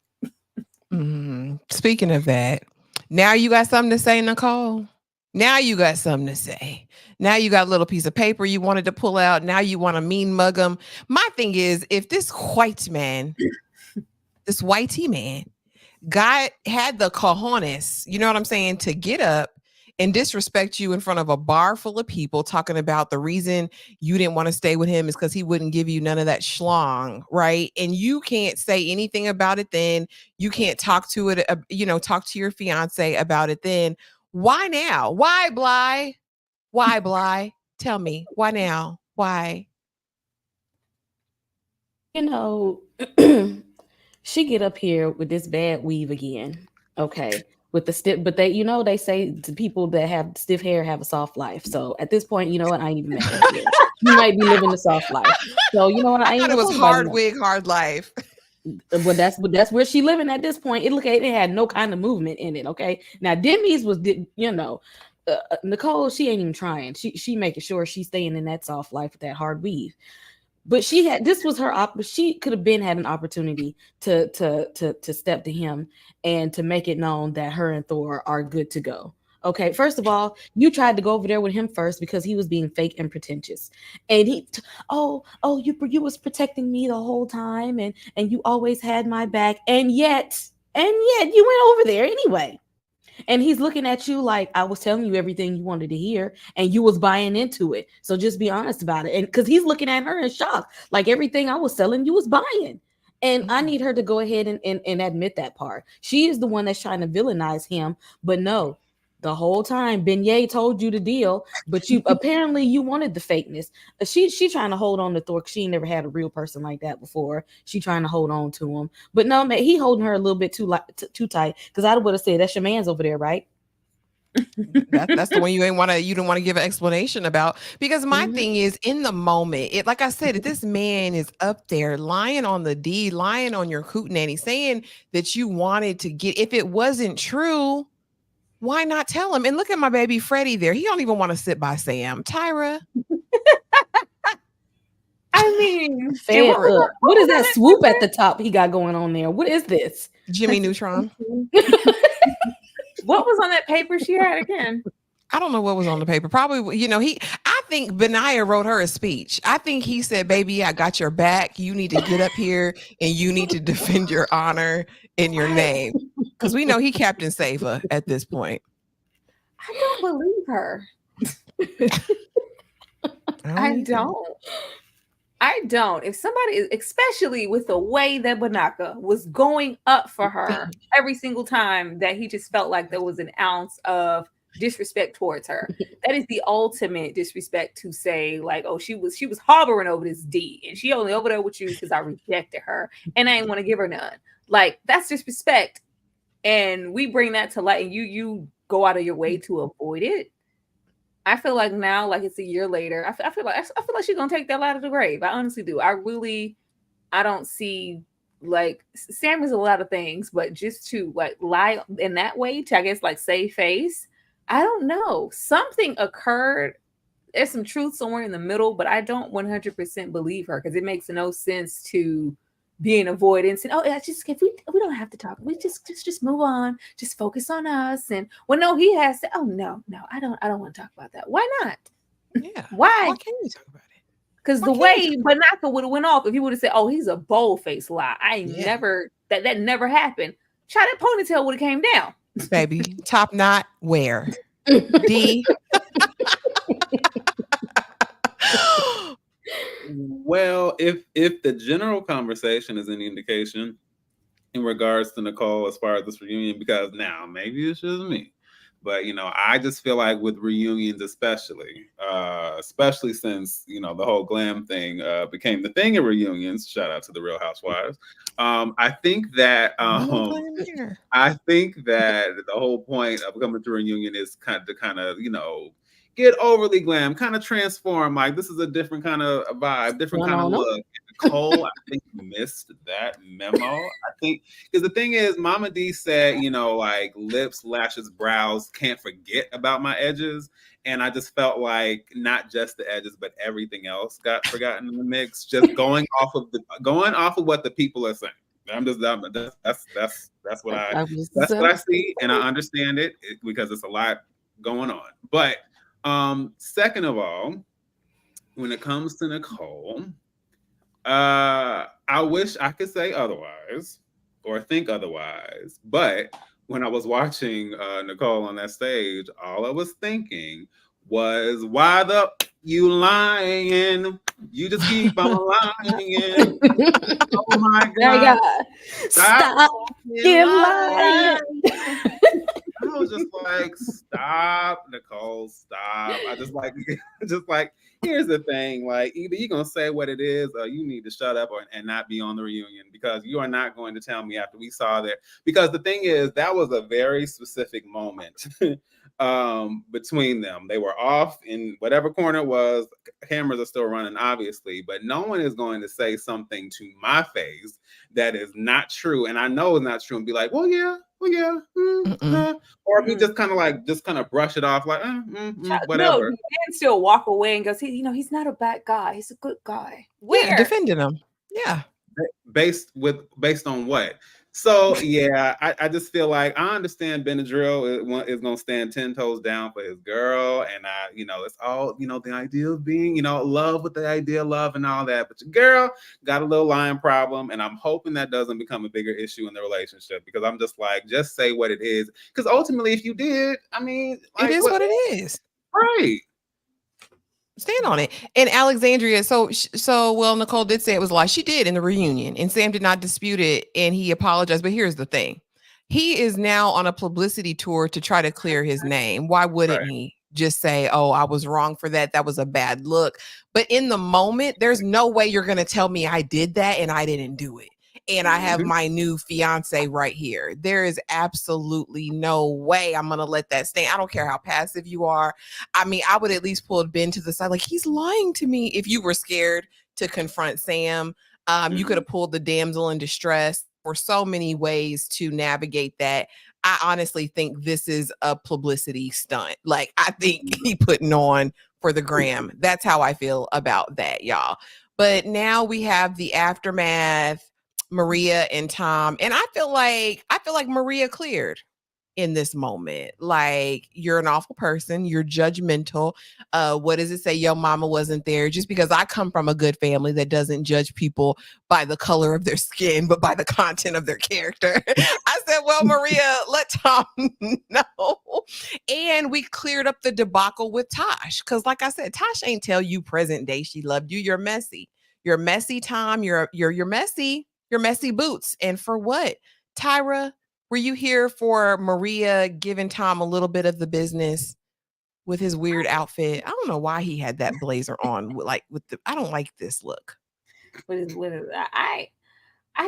Speaking of that, now you got something to say, Nicole? Now you got something to say. Now you got a little piece of paper you wanted to pull out. Now you want to mean mug him. My thing is, if this whitey man, had the cojones, you know what I'm saying, to get up and disrespect you in front of a bar full of people, talking about the reason you didn't want to stay with him is because he wouldn't give you none of that schlong, right? And you can't say anything about it then. You can't talk to it, talk to your fiance about it then. Why now? Why, Bly? Why, Bly? Tell me, why now? Why? She get up here with this bad weave again. Okay. With the stiff, but they say the people that have stiff hair have a soft life. So at this point, you know what? I ain't even mad. You might be living the soft life. So you know what? I thought it was hard wig, hard life. But that's where she living at this point. It had no kind of movement in it. Okay. Now Demi's was, Nicole, she ain't even trying. She making sure she's staying in that soft life with that hard weave. But this was her she could have had an opportunity to step to him and to make it known that her and Thor are good to go. Okay, first of all, you tried to go over there with him first because he was being fake and pretentious. And you was protecting me the whole time, and you always had my back, and yet you went over there anyway. And he's looking at you like, I was telling you everything you wanted to hear, and you was buying into it. So just be honest about it. And because he's looking at her in shock, like everything I was selling, you was buying. And I need her to go ahead and admit that part. She is the one that's trying to villainize him. But no, the whole time Beignet told you the deal, but you apparently you wanted the fakeness. She trying to hold on to Thor. She never had a real person like that before. She trying to hold on to him, but no, man, he holding her a little bit too tight. Because I would have said, that's your man's over there, right? That's the one you didn't want to give an explanation about. Because my thing is, in the moment, like I said, if this man is up there lying on the D, lying on your hootenanny, saying that you wanted to get, if it wasn't true, why not tell him? And look at my baby Freddie there. He don't even want to sit by Sam. Tyra. I mean, what is that swoop at the top he got going on there? What is this? Jimmy Neutron. What was on that paper she had again? I don't know what was on the paper. Probably, I think Benaiah wrote her a speech. I think he said, baby, I got your back. You need to get up here and you need to defend your honor and your name. Because we know he Captain Sava at this point. I don't believe her. I don't. If somebody, especially with the way that Banaka was going up for her every single time that he just felt like there was an ounce of disrespect towards her. That is the ultimate disrespect, to say like, oh, she was harboring over this D and she only over there with you because I rejected her and I ain't want to give her none. Like, that's disrespect. And we bring that to light, and you go out of your way to avoid it. I feel like now, like it's a year later, I feel like she's gonna take that out of the grave. I honestly do. I don't see, like, Sam is a lot of things, but just to like lie in that way to, I guess, like save face. I don't know. Something occurred. There's some truth somewhere in the middle, but I don't 100% believe her, because it makes no sense to be in avoidance and, oh, yeah, just if we don't have to talk, we just move on, just focus on us. And well, no, he has to, oh no, I don't want to talk about that. Why not? Yeah. Why can't we talk about it? Because the way Banaka would have went off if he would have said, oh, he's a bold-faced lie. Never, that never happened. Child, that ponytail would have came down. Baby, top knot, where? D. Well, if the general conversation is any indication, in regards to Nicole as far as this reunion, because now maybe it's just me, but I just feel like with reunions, especially since the whole glam thing became the thing in reunions. Shout out to the Real Housewives. I think that No glam here. I think that the whole point of coming to a reunion is kind of get overly glam, kind of transform. Like this is a different kind of vibe, different kind of look. Nicole, I think, missed that memo. I think because the thing is, Mama D said, like lips, lashes, brows, can't forget about my edges. And I just felt like not just the edges, but everything else got forgotten in the mix. Just going off of what the people are saying. That's what I see, and I understand it because it's a lot going on. But second of all, when it comes to Nicole, I wish I could say otherwise or think otherwise. But when I was watching Nicole on that stage, all I was thinking was, why the you lying? You just keep on lying. Oh my God. Stop lying. I was just like, stop, Nicole, stop. I just like, here's the thing. Like, either you're going to say what it is or you need to shut up and not be on the reunion, because you are not going to tell me after we saw that. Because the thing is, that was a very specific moment between them. They were off in whatever corner it was. Cameras are still running, obviously, but no one is going to say something to my face that is not true. And I know it's not true and be like, well, yeah. Or if you just kind of brush it off like whatever. No, you can still walk away and go, see, he's not a bad guy. He's a good guy. Where defending him? Yeah. Based on what? So yeah, I just feel like I understand Benadryl is gonna stand 10 toes down for his girl, and it's all the idea of being love with the idea of love and all that, but your girl got a little lying problem, and I'm hoping that doesn't become a bigger issue in the relationship, because I'm just like, just say what it is, because ultimately if you did, I mean, like, it is what it is, right? Stand on it. And Alexandria, well, Nicole did say it was a lie. She did in the reunion, and Sam did not dispute it, and he apologized. But here's the thing. He is now on a publicity tour to try to clear his name. Why wouldn't he just say, oh, I was wrong for that. That was a bad look. But in the moment, there's no way you're going to tell me I did that and I didn't do it. And I have my new fiance right here. There is absolutely no way I'm going to let that stand. I don't care how passive you are. I mean, I would at least pull Ben to the side. Like, he's lying to me. If you were scared to confront Sam, you could have pulled the damsel in distress. For so many ways to navigate that. I honestly think this is a publicity stunt. Like, I think he putting on for the gram. That's how I feel about that, y'all. But now we have the aftermath. Maria and Tom, and I feel like Maria cleared in this moment. Like, you're an awful person, you're judgmental. What does it say? Your mama wasn't there. Just because I come from a good family that doesn't judge people by the color of their skin, but by the content of their character. I said, well, Maria, let Tom know. And we cleared up the debacle with Tosh, because like I said, Tosh ain't tell you present day she loved you. You're messy, Tom. You're messy. Your messy boots. And for what? Tyra, were you here for Maria giving Tom a little bit of the business with his weird outfit? I don't know why he had that blazer on. I don't like this look. I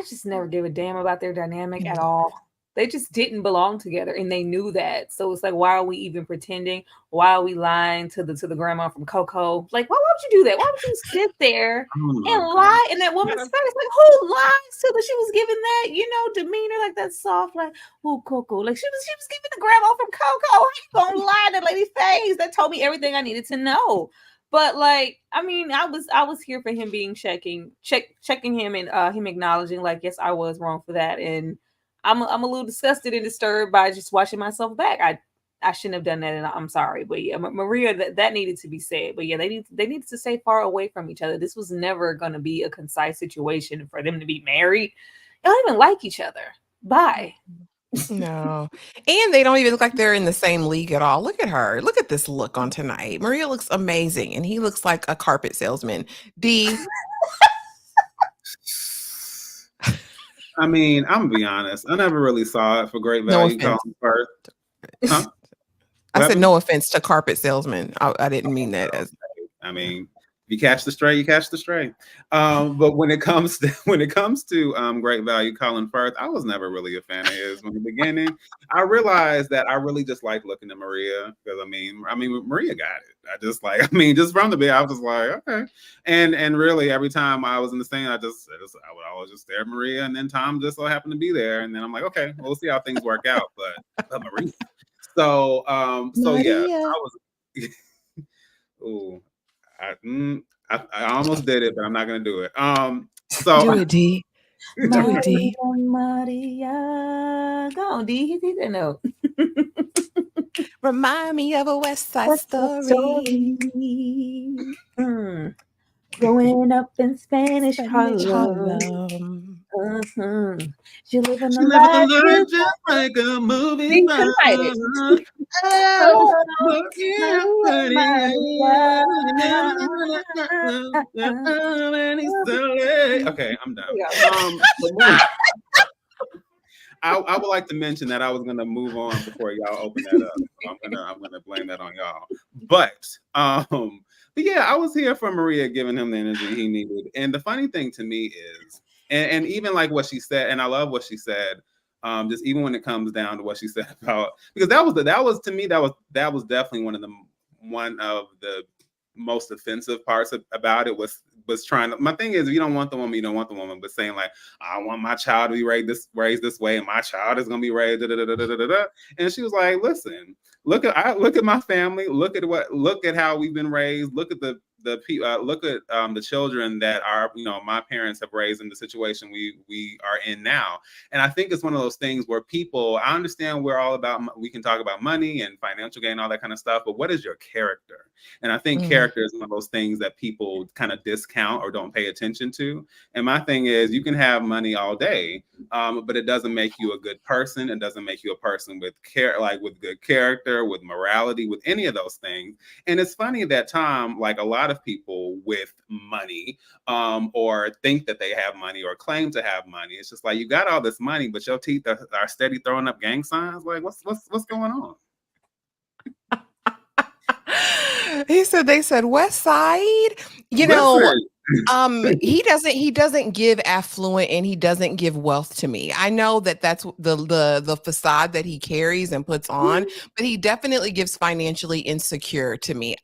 just never gave a damn about their dynamic at all. They just didn't belong together, and they knew that. So it's like, why are we even pretending? Why are we lying to the grandma from Coco? Like, why would you do that? Why would you sit there and lie in that woman's face? Like, who lies to her? She was giving that, demeanor, like that soft, like, oh, Coco. Like, she was giving the grandma from Coco. How you gonna lie in that lady's face? That told me everything I needed to know. But like, I mean, I was here for him being checking him, and him acknowledging, like, yes, I was wrong for that, and I'm a little disgusted and disturbed by just watching myself back. I shouldn't have done that, and I'm sorry. But yeah, Maria, that needed to be said. But yeah, they needed to stay far away from each other. This was never going to be a concise situation for them to be married. They don't even like each other. Bye. No. And they don't even look like they're in the same league at all. Look at her. Look at this look on tonight. Maria looks amazing, and he looks like a carpet salesman. D. I mean, I'm gonna be honest. I never really saw it for great No value offense. Colin Firth. Huh? I What said happened? no offense to carpet salesman. I didn't mean that as. I mean, if you catch the stray, you catch the stray. But when it comes to great value Colin Firth, I was never really a fan of his from the beginning. I realized that I really just like looking at Maria because Maria got it. I just like just from the bit I was just like okay, and really every time I was in the scene I would always just stare at Maria, and then Tom just so happened to be there, and then I'm like okay, we'll see how things work out. But Maria, so yeah, Maria. I was. Ooh, I almost did it, but I'm not gonna do it. So Do it, D. Do it, D. Maria. Go on, D. Hit that note. Remind me of a West Side Story. Growing up in Spanish Spanish Harlem. Harlem. She living she the living the life life just just like a movie be star. excited. Oh, Maria, Maria. Okay, I'm done. I would like to mention that I was gonna move on before y'all open that up. So I'm gonna blame that on y'all. But yeah, I was here for Maria giving him the energy he needed. And the funny thing to me is, and even like what she said, and I love what she said. Just even when it comes down to what she said about, because that was to me that was definitely one of the most offensive parts about it was trying to. My thing is, if you don't want the woman, you don't want the woman. But saying like, I want my child to be raised this way, and my child is gonna be raised. Da, da, da, da, da, da, da. And she was like, listen, look at my family. Look at how we've been raised. Look at the children that are my parents have raised in the situation we are in now. And I think it's one of those things where people, I understand we can talk about money and financial gain, all that kind of stuff, but what is your character? And I think character is one of those things that people kind of discount or don't pay attention to. And my thing is, you can have money all day, but it doesn't make you a good person. It doesn't make you a person with with good character, with morality, with any of those things. And it's funny that Tom, like a lot of people with money, or think that they have money or claim to have money, it's just like you got all this money, but your teeth are steady throwing up gang signs. Like, what's going on? They said West Side. He doesn't give affluent, and he doesn't give wealth to me. I know that's the facade that he carries and puts on, but he definitely gives financially insecure to me.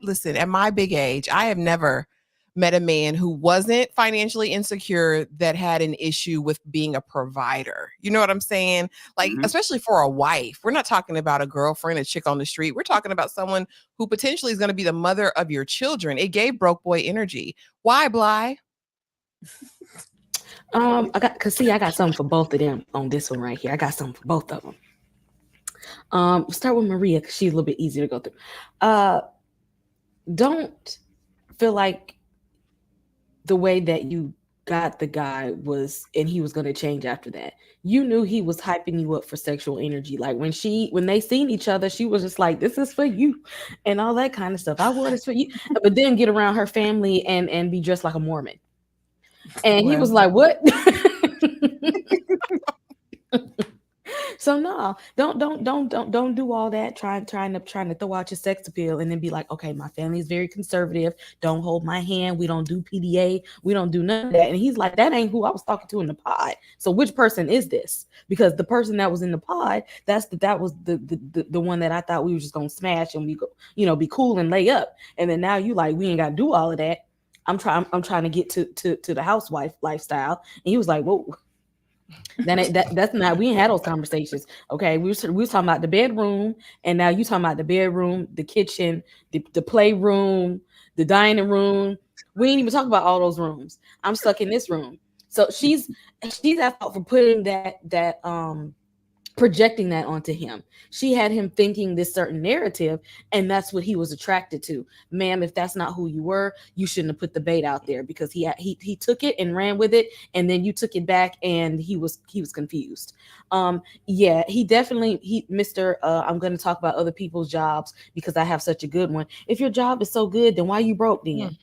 Listen, at my big age, I have never met a man who wasn't financially insecure that had an issue with being a provider. You know what I'm saying? Like, especially for a wife. We're not talking about a girlfriend, a chick on the street. We're talking about someone who potentially is going to be the mother of your children. It gave broke boy energy. Why, Bly? I got something for both of them on this one right here. I got something for both of them. We'll start with Maria because she's a little bit easier to go through. Don't feel like the way that you got the guy was, and he was going to change after that. You knew he was hyping you up for sexual energy. Like when they seen each other, she was just like, "This is for you," and all that kind of stuff. I wore this for you, but then get around her family and be dressed like a Mormon. And he was like, "What?" So no, don't do all that. Trying to throw out your sex appeal and then be like, okay, my family is very conservative. Don't hold my hand. We don't do PDA. We don't do none of that. And he's like, that ain't who I was talking to in the pod. So which person is this? Because the person that was in the pod, that was the one that I thought we were just gonna smash and we go, be cool and lay up. And then now you like, we ain't gotta do all of that. I'm trying to get to the housewife lifestyle. And he was like, whoa. That's not, we ain't had those conversations. Okay, we were talking about the bedroom, and now you talking about the bedroom, the kitchen, the playroom, the dining room. We ain't even talk about all those rooms. I'm stuck in this room. So she's at fault for putting that projecting that onto him. She had him thinking this certain narrative, and that's what he was attracted to. Ma'am, if that's not who you were, you shouldn't have put the bait out there, because he took it and ran with it, and then you took it back, and he was confused. Yeah, he definitely Mr. I'm going to talk about other people's jobs because I have such a good one. If your job is so good, then why you broke then?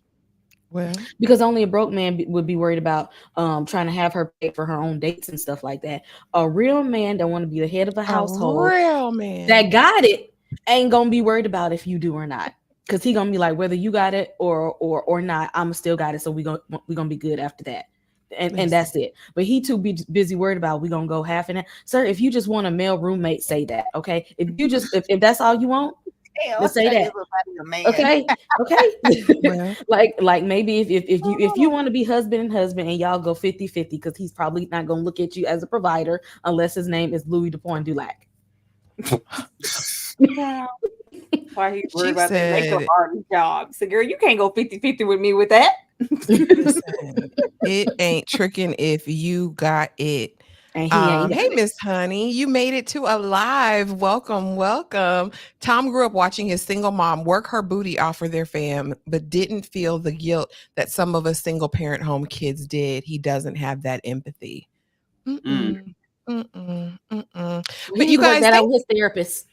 Well, because only a broke man would be worried about trying to have her pay for her own dates and stuff like that. A real man that want to be the head of a a household real that man. got it ain't gonna be worried about if you do or not. Cause he gonna be like, whether you got it or not, I'm still got it. So we gonna be good after that. And Listen. that's it. But he too busy worried about we gonna go half and half. Sir, if you just want a male roommate, say that. Okay. If that's all you want, Hell, then say say that. everybody a man. Okay. Well, like maybe if you want to be husband and husband and y'all go 50-50, because he's probably not gonna look at you as a provider unless his name is Louis Dupont Dulac. Why he worried she about that makeup said, artist job? So, girl, you can't go 50-50 with me with that. listen, it ain't tricking if you got it. And he ain't got Hey, it. Miss Honey, you made it to a live. Welcome, welcome. Tom grew up watching his single mom work her booty off for their fam, but didn't feel the guilt that some of us single parent home kids did. He doesn't have that empathy. Mm-mm, mm-mm, mm-mm. He But need you to work guys, that out thank with his therapist.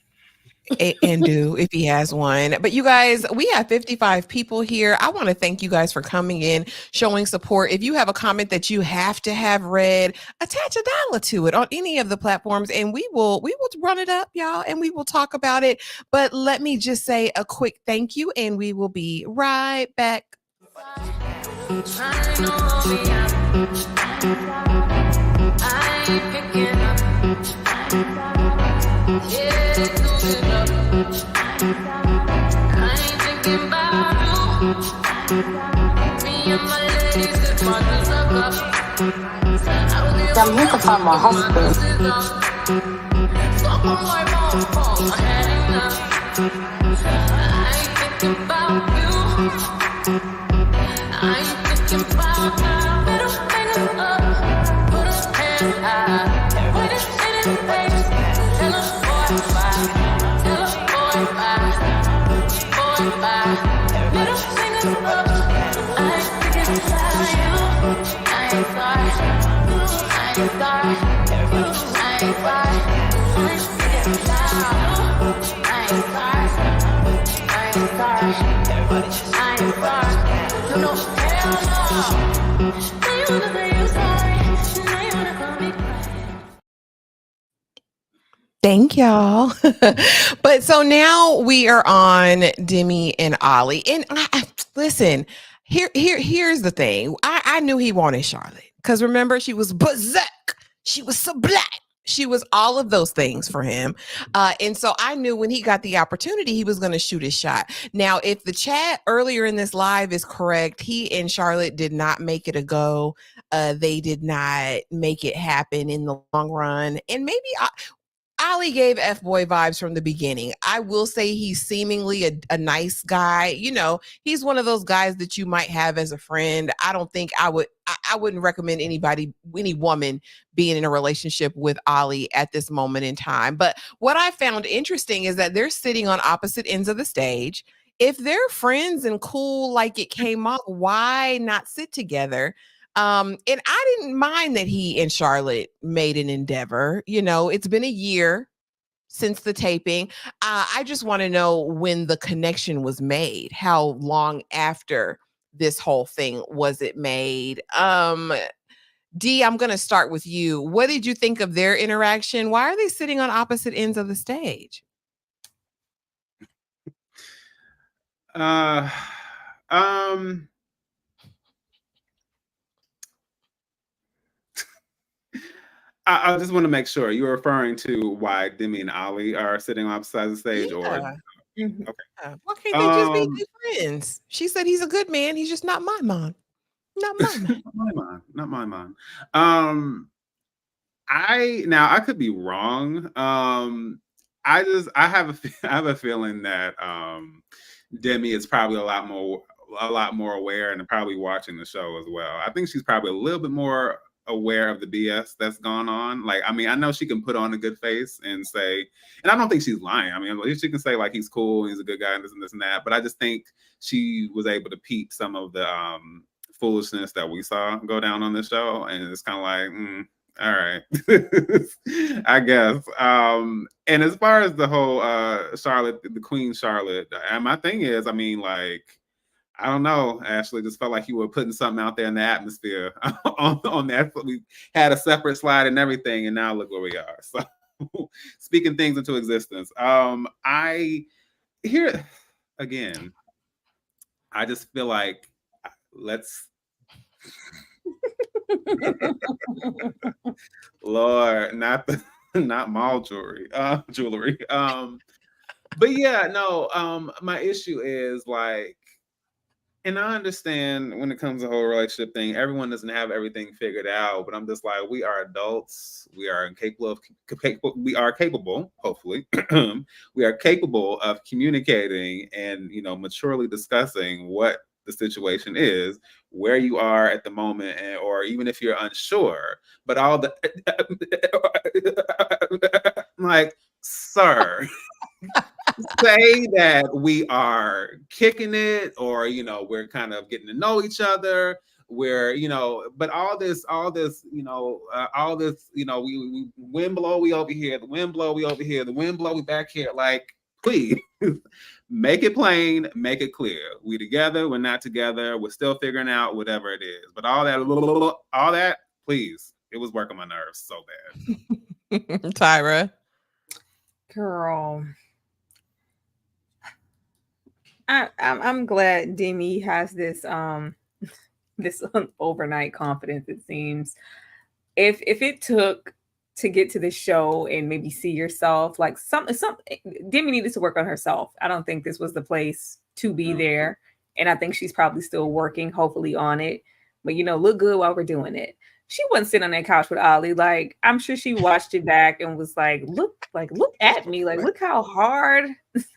and do if he has one. But you guys, we have 55 people here. I want to thank you guys for coming in, showing support. If you have a comment that you have to have read, attach $1 to it on any of the platforms, and we will run it up, y'all, and we will talk about it. But let me just say a quick thank you, and we will be right back. I'm here to find my husband. Thank y'all. But so now we are on Demi and Ollie. And listen, here's the thing. I knew he wanted Charlotte because remember, she was berserk, she was so black, she was all of those things for him. And so I knew when he got the opportunity, he was going to shoot his shot. Now, if the chat earlier in this live is correct, he and Charlotte did not make it a go. They did not make it happen in the long run. And maybe Ali gave F boy vibes from the beginning. I will say he's seemingly a nice guy. You know, he's one of those guys that you might have as a friend. I don't think I wouldn't recommend any woman being in a relationship with Ali at this moment in time. But what I found interesting is that they're sitting on opposite ends of the stage. If they're friends and cool like it came up, why not sit together? And I didn't mind that he and Charlotte made an endeavor. You know, it's been a year since the taping. I just want to know when the connection was made. How long after this whole thing was it made? D, I'm going to start with you. What did you think of their interaction? Why are they sitting on opposite ends of the stage? Uh, I just want to make sure you're referring to why Demi and Ali are sitting on opposite sides of the stage, or Yeah. okay. Why can't they just be good friends? She said he's a good man. He's just not my man. Not my man. Not my mind. Not my mind. I could be wrong. I have I have a feeling that Demi is probably a lot more aware and probably watching the show as well. I think she's probably a little bit more aware of the BS that's gone on. Like, I mean, I know she can put on a good face and say, and I don't think she's lying. I mean, she can say like he's cool, he's a good guy, and this and that. But I just think she was able to peep some of the foolishness that we saw go down on the show, and it's kind of like, all right, I guess. And as far as the whole Charlotte, the Queen Charlotte, my thing is, I mean, like, I don't know, Ashley. Just felt like you were putting something out there in the atmosphere on that. We had a separate slide and everything, and now look where we are. So speaking things into existence. I here again. I just feel like let's Lord, not mall jewelry. But yeah, no, my issue is like, and I understand when it comes to the whole relationship thing, everyone doesn't have everything figured out, but I'm just like, we are adults. We are capable, hopefully, we are capable of communicating and, maturely discussing what the situation is, where you are at the moment, or even if you're unsure. But all the like, sir, say that we are kicking it, or we're kind of getting to know each other, where but we wind blow, we over here, the wind blow, we over here, the wind blow, we back here. Like, please make it plain, make it clear, we together, we're not together, we're still figuring out whatever it is. But all that, please, it was working my nerves so bad. Tyra. Girl, I'm glad Demi has this this overnight confidence. It seems if it took to get to the show and maybe see yourself, like some Demi needed to work on herself. I don't think this was the place to be there, and I think she's probably still working, hopefully, on it. But look good while we're doing it. She wouldn't sit on that couch with Ollie. Like, I'm sure she watched it back and was like, look at me. Like, look how hard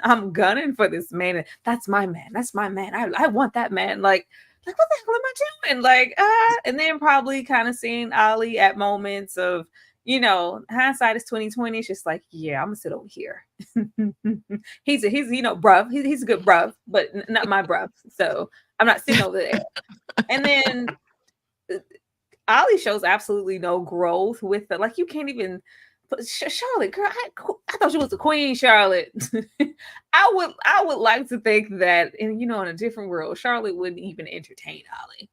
I'm gunning for this man. That's my man. That's my man. I want that man. Like, what the hell am I doing? Like, and then probably kind of seeing Ollie at moments of, hindsight is 2020. It's just like, yeah, I'm gonna sit over here. he's bruv. He's a good bruv, but not my bruv. So I'm not sitting over there. And then Ollie shows absolutely no growth with it. Like, you can't even. Charlotte, girl, I thought you was the queen, Charlotte. I would like to think that, and in a different world, Charlotte wouldn't even entertain Ollie.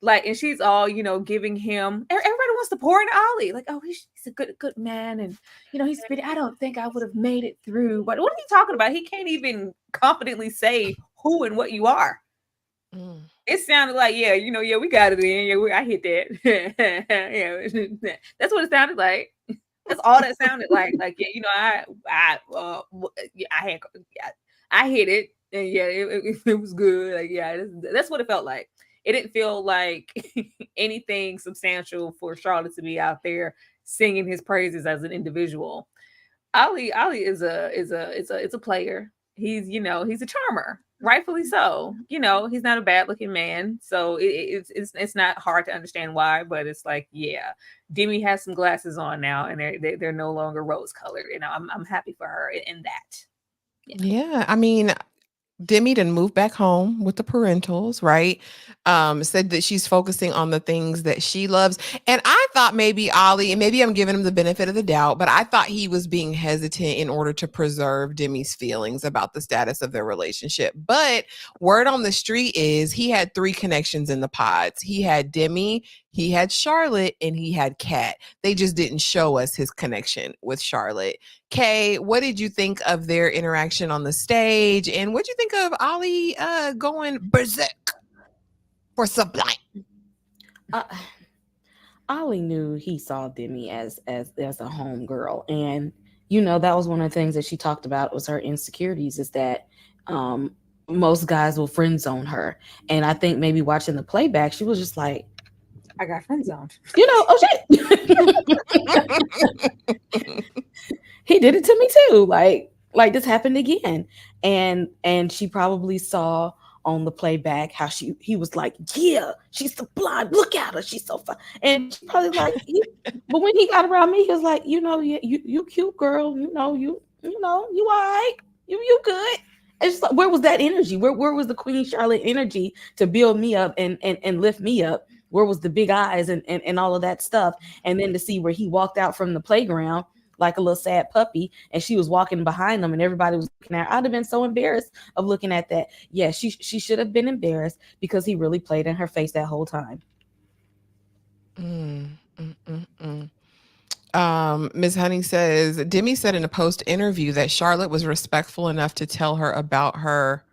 Like, and she's all, giving him. Everybody wants to pour into Ollie. Like, oh, he's a good man, and he's pretty. I don't think I would have made it through. But what are you talking about? He can't even confidently say who and what you are. It sounded like, yeah, we got it in. Yeah, I hit that. Yeah, that's what it sounded like. That's all that sounded like. Like, yeah, I hit it, and yeah, it was good. Like, yeah, that's what it felt like. It didn't feel like anything substantial for Charlotte to be out there singing his praises as an individual. Ollie is a player. He's he's a charmer, rightfully so. He's not a bad looking man, so it's not hard to understand why. But it's like, yeah, Demi has some glasses on now, and they're no longer rose colored, and I'm happy for her in that. Yeah, I mean, Demi didn't move back home with the parentals, right? Said that she's focusing on the things that she loves. And I thought maybe Ollie, and maybe I'm giving him the benefit of the doubt, but I thought he was being hesitant in order to preserve Demi's feelings about the status of their relationship. But word on the street is he had 3 connections in the pods. He had Demi, he had Charlotte, and he had Kat. They just didn't show us his connection with Charlotte. Kay, what did you think of their interaction on the stage? And what did you think of Ollie going berserk for Sublime? Ollie knew he saw Demi as a home girl. And, that was one of the things that she talked about was her insecurities, is that most guys will friend zone her. And I think maybe watching the playback, she was just like, I got friend zoned. Oh shit. He did it to me too. Like this happened again. And she probably saw on the playback how he was like, yeah, she's sublime. Look at her. She's so fun. And she probably like, but when he got around me, he was like, you cute girl. You all right. You good. It's just like, where was that energy? Where was the Queen Charlotte energy to build me up and lift me up? Where was the big eyes and all of that stuff? And then to see where he walked out from the playground like a little sad puppy, and she was walking behind them and everybody was looking at her. I'd have been so embarrassed of looking at that. Yeah, she should have been embarrassed because he really played in her face that whole time. Mm, mm, mm, mm. Ms. Honey says, Demi said in a post interview that Charlotte was respectful enough to tell her about her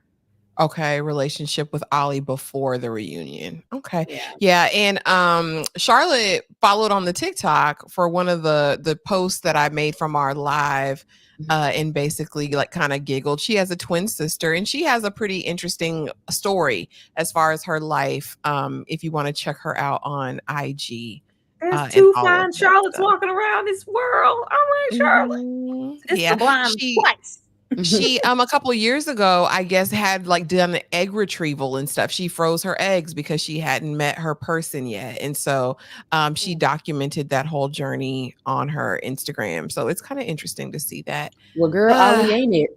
relationship with Ollie before the reunion. Okay. Yeah. Yeah. And Charlotte followed on the TikTok for one of the posts that I made from our live and basically like kind of giggled. She has a twin sister and she has a pretty interesting story as far as her life. If you want to check her out on IG. There's And two all of fine that Charlottes stuff. walking around this world. All right, Charlotte. Mhm. It's Yeah. sublime twice. She a couple of years ago, I guess, had like done an egg retrieval and stuff. She froze her eggs because she hadn't met her person yet. And so she documented that whole journey on her Instagram. So it's kind of interesting to see that. Well, girl, Ollie ain't it.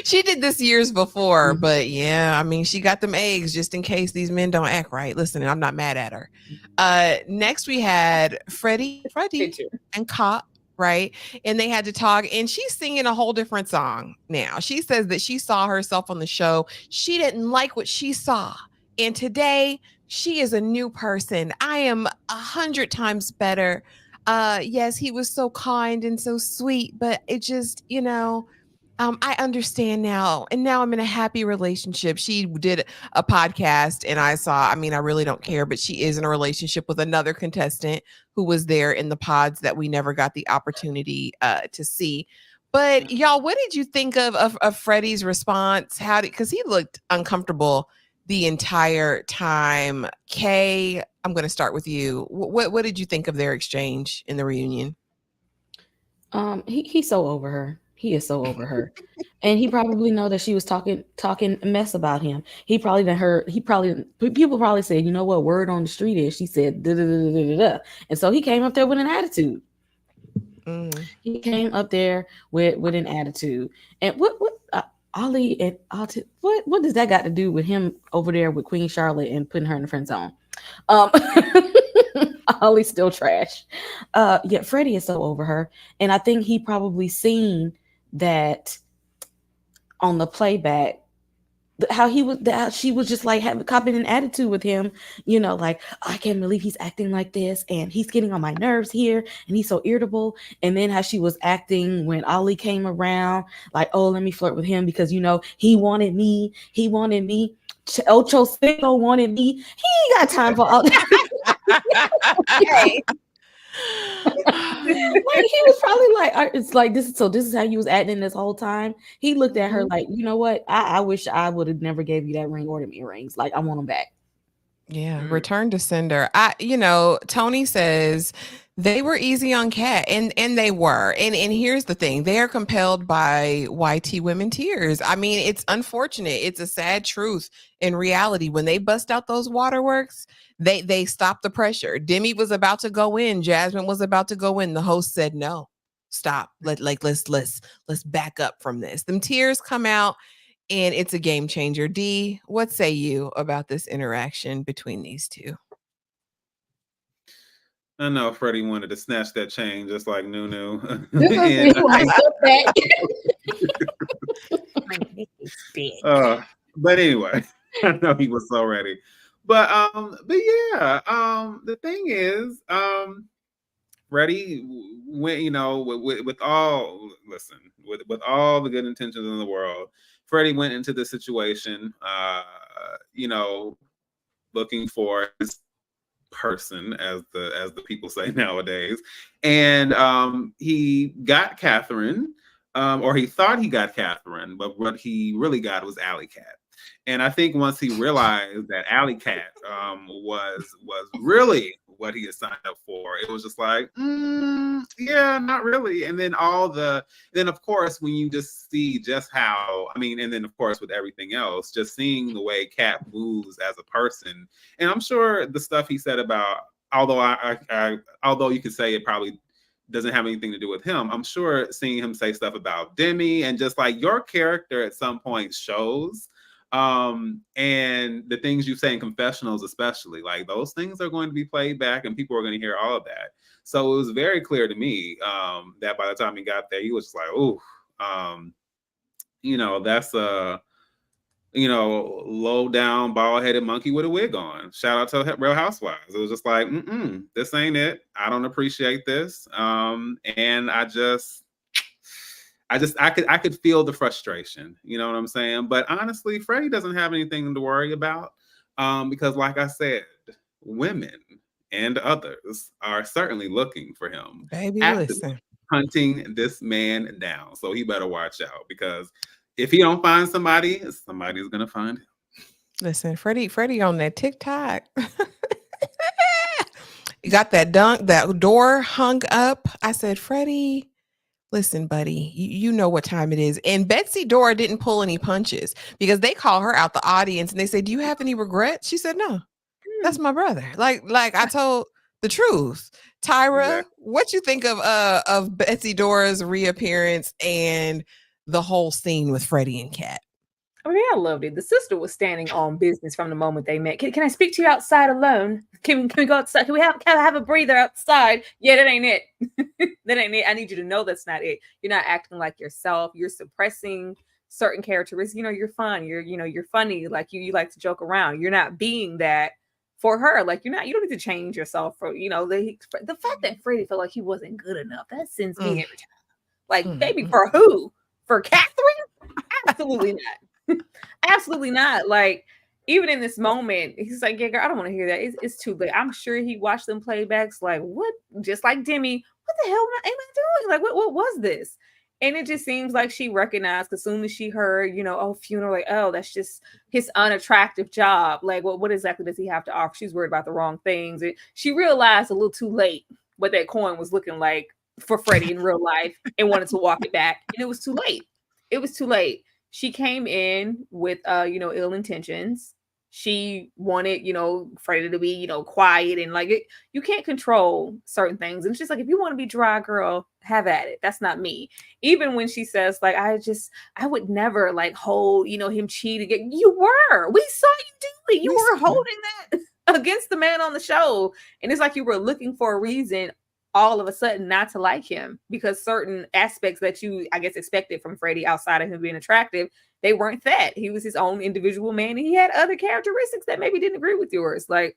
She did this years before, but yeah, I mean, she got them eggs just in case these men don't act right. Listen, I'm not mad at her. Next we had Freddie and Cop, right? And they had to talk, and she's singing a whole different song now. She says that she saw herself on the show. She didn't like what she saw. And today she is a new person. I am 100 times better. Yes, he was so kind and so sweet, but it just, I understand now. And now I'm in a happy relationship. She did a podcast and I really don't care, but she is in a relationship with another contestant who was there in the pods that we never got the opportunity to see. But y'all, what did you think of Freddie's response? Because he looked uncomfortable the entire time. Kay, I'm going to start with you. What did you think of their exchange in the reunion? He's so over her. He is so over her. And he probably know that she was talking mess about him. He probably done heard, people probably said, you know what word on the street is? She said, da, da, da, da, da, da. And so he came up there with an attitude. He came up there with an attitude. And what Ollie and Alti, what does that got to do with him over there with Queen Charlotte and putting her in the friend zone? Ollie's still trash. Yeah, Freddie is so over her. And I think he probably seen that on the playback, how she was just like copying an attitude with him, like, I can't believe he's acting like this and he's getting on my nerves here and he's so irritable. And then how she was acting when Ollie came around, like, oh, let me flirt with him because he wanted me. Ocho Cinco wanted me. He ain't got time for all that. Hey. Like, he was probably like, it's like this is how you was acting this whole time. He looked at her like, you know what? I wish I would have never gave you that ring or them earrings. Like, I want them back. Yeah, return to sender. Tony says they were easy on Kat, and they were. And here's the thing: they are compelled by YT women tears. I mean, it's unfortunate. It's a sad truth. In reality, when they bust out those waterworks, they stop the pressure. Demi was about to go in. Jasmine was about to go in. The host said, "No, stop. Let's back up from this." Them tears come out. And it's a game changer. D, what say you about this interaction between these two? I know Freddie wanted to snatch that chain just like Nunu. But anyway, I know he was so ready. But yeah, the thing is, Freddie went, with all the good intentions in the world, Freddie went into the situation, looking for his person, as the people say nowadays, and he got Catherine, or he thought he got Catherine, but what he really got was Alley Cat. And I think once he realized that Alley Cat was really what he had signed up for, it was just like, yeah, not really. And then then of course, when you just see just how, and then of course with everything else, just seeing the way Cat moves as a person, and I'm sure the stuff he said about, although you could say it probably doesn't have anything to do with him, I'm sure seeing him say stuff about Demi and just like your character at some point shows. And the things you say in confessionals, especially, like those things are going to be played back and people are going to hear all of that. So it was very clear to me that by the time he got there, he was just like, "Ooh, that's a low down, bald headed monkey with a wig on." Shout out to Real Housewives. It was just like, this ain't it. I don't appreciate this. And I could feel the frustration. You know what I'm saying? But honestly, Freddie doesn't have anything to worry about because, like I said, women and others are certainly looking for him. Baby, Actively listen. hunting this man down. So he better watch out because if he don't find somebody, somebody's gonna find him. Listen, Freddie on that TikTok. You got that door hung up. I said, Freddie, listen, buddy, you know what time it is. And Betsy Dora didn't pull any punches because they call her out the audience and they say, do you have any regrets? She said, no, that's my brother. Like I told the truth. Tyra, Exactly. what you think of Betsy Dora's reappearance and the whole scene with Freddie and Kat? I mean, I loved it. The sister was standing on business from the moment they met. Can I speak to you outside alone? Can we go outside? Can we have a breather outside? Yeah, that ain't it. That ain't it. I need you to know that's not it. You're not acting like yourself. You're suppressing certain characteristics. You're fun. You're funny. Like you like to joke around. You're not being that for her. Like you don't need to change yourself for, the fact that Freddie felt like he wasn't good enough. That sends me every time. Like, baby, for who? For Catherine? Absolutely not. Absolutely not. Like, even in this moment, he's like, yeah, girl, I don't want to hear that. It's too late. I'm sure he watched them playbacks like, what? Just like Demi, what the hell am I doing? Like, what was this? And it just seems like she recognized as soon as she heard, funeral, like, oh, that's just his unattractive job. Like, what exactly does he have to offer? She's worried about the wrong things. And she realized a little too late what that coin was looking like for Freddie in real life and wanted to walk it back. And it was too late. It was too late. She came in with, ill intentions. She wanted, Freddie to be, quiet and like it. You can't control certain things. And it's just like, if you want to be dry, girl, have at it. That's not me. Even when she says like, I would never like hold, him cheating. You were. We saw you do it. You were holding that against the man on the show. And it's like you were looking for a reason all of a sudden not to like him because certain aspects that you, I guess, expected from Freddie outside of him being attractive, they weren't that. He was his own individual man and he had other characteristics that maybe didn't agree with yours. Like,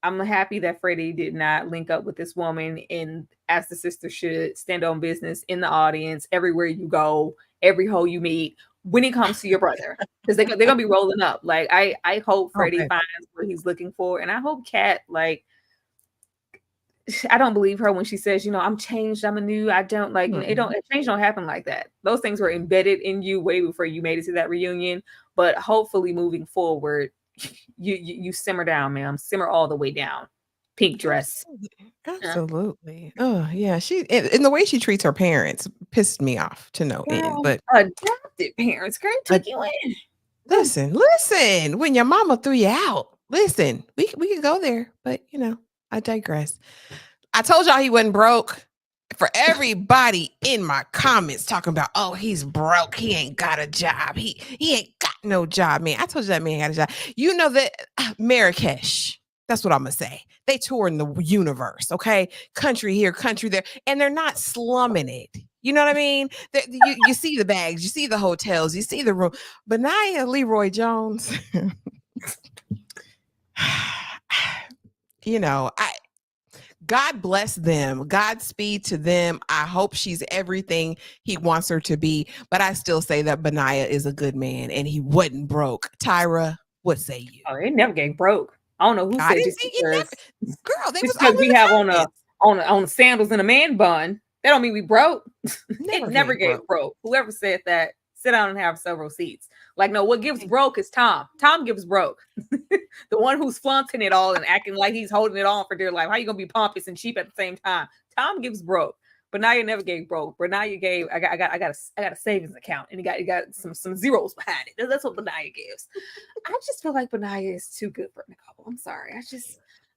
I'm happy that Freddie did not link up with this woman and, as the sister should, stand on business in the audience, everywhere you go, every hoe you meet, when it comes to your brother, because they're going to be rolling up. Like, I hope Freddie finds what he's looking for. And I hope Kat, like, I don't believe her when she says, I'm changed, I'm a new, I don't like, change don't happen like that. Those things were embedded in you way before you made it to that reunion. But hopefully moving forward, you simmer down, ma'am. Simmer all the way down. Pink dress. Absolutely. Oh, yeah. She and the way she treats her parents pissed me off to no end. But adopted parents, girl, took you in. Listen. When your mama threw you out, listen, we could go there, but I digress. I told y'all he wasn't broke. For everybody in my comments talking about, oh, he's broke. He ain't got a job. He ain't got no job, man. I told you that man had a job. You know that Marrakesh. That's what I'm gonna say. They tour in the universe, okay? Country here, country there, and they're not slumming it. You know what I mean? You see the bags, you see the hotels, you see the room. Benaya Leroy Jones. God bless them. Godspeed to them. I hope she's everything he wants her to be. But I still say that Benaya is a good man and he wasn't broke. Tyra, what say you? Oh, it never get broke. I don't know who said just because. Girl, they was because we have on sandals and a man bun. That don't mean we broke. It never get broke. Whoever said that, sit down and have several seats. Like, no, what gives broke is Tom. Tom gives broke. The one who's flaunting it all and acting like he's holding it on for dear life. How you gonna be pompous and cheap at the same time? Tom gives broke. Benaya never gave broke. Benaya gave, I got a savings account and he got some zeros behind it. That's what Benaya gives. I just feel like Benaya is too good for Nicole. I'm sorry.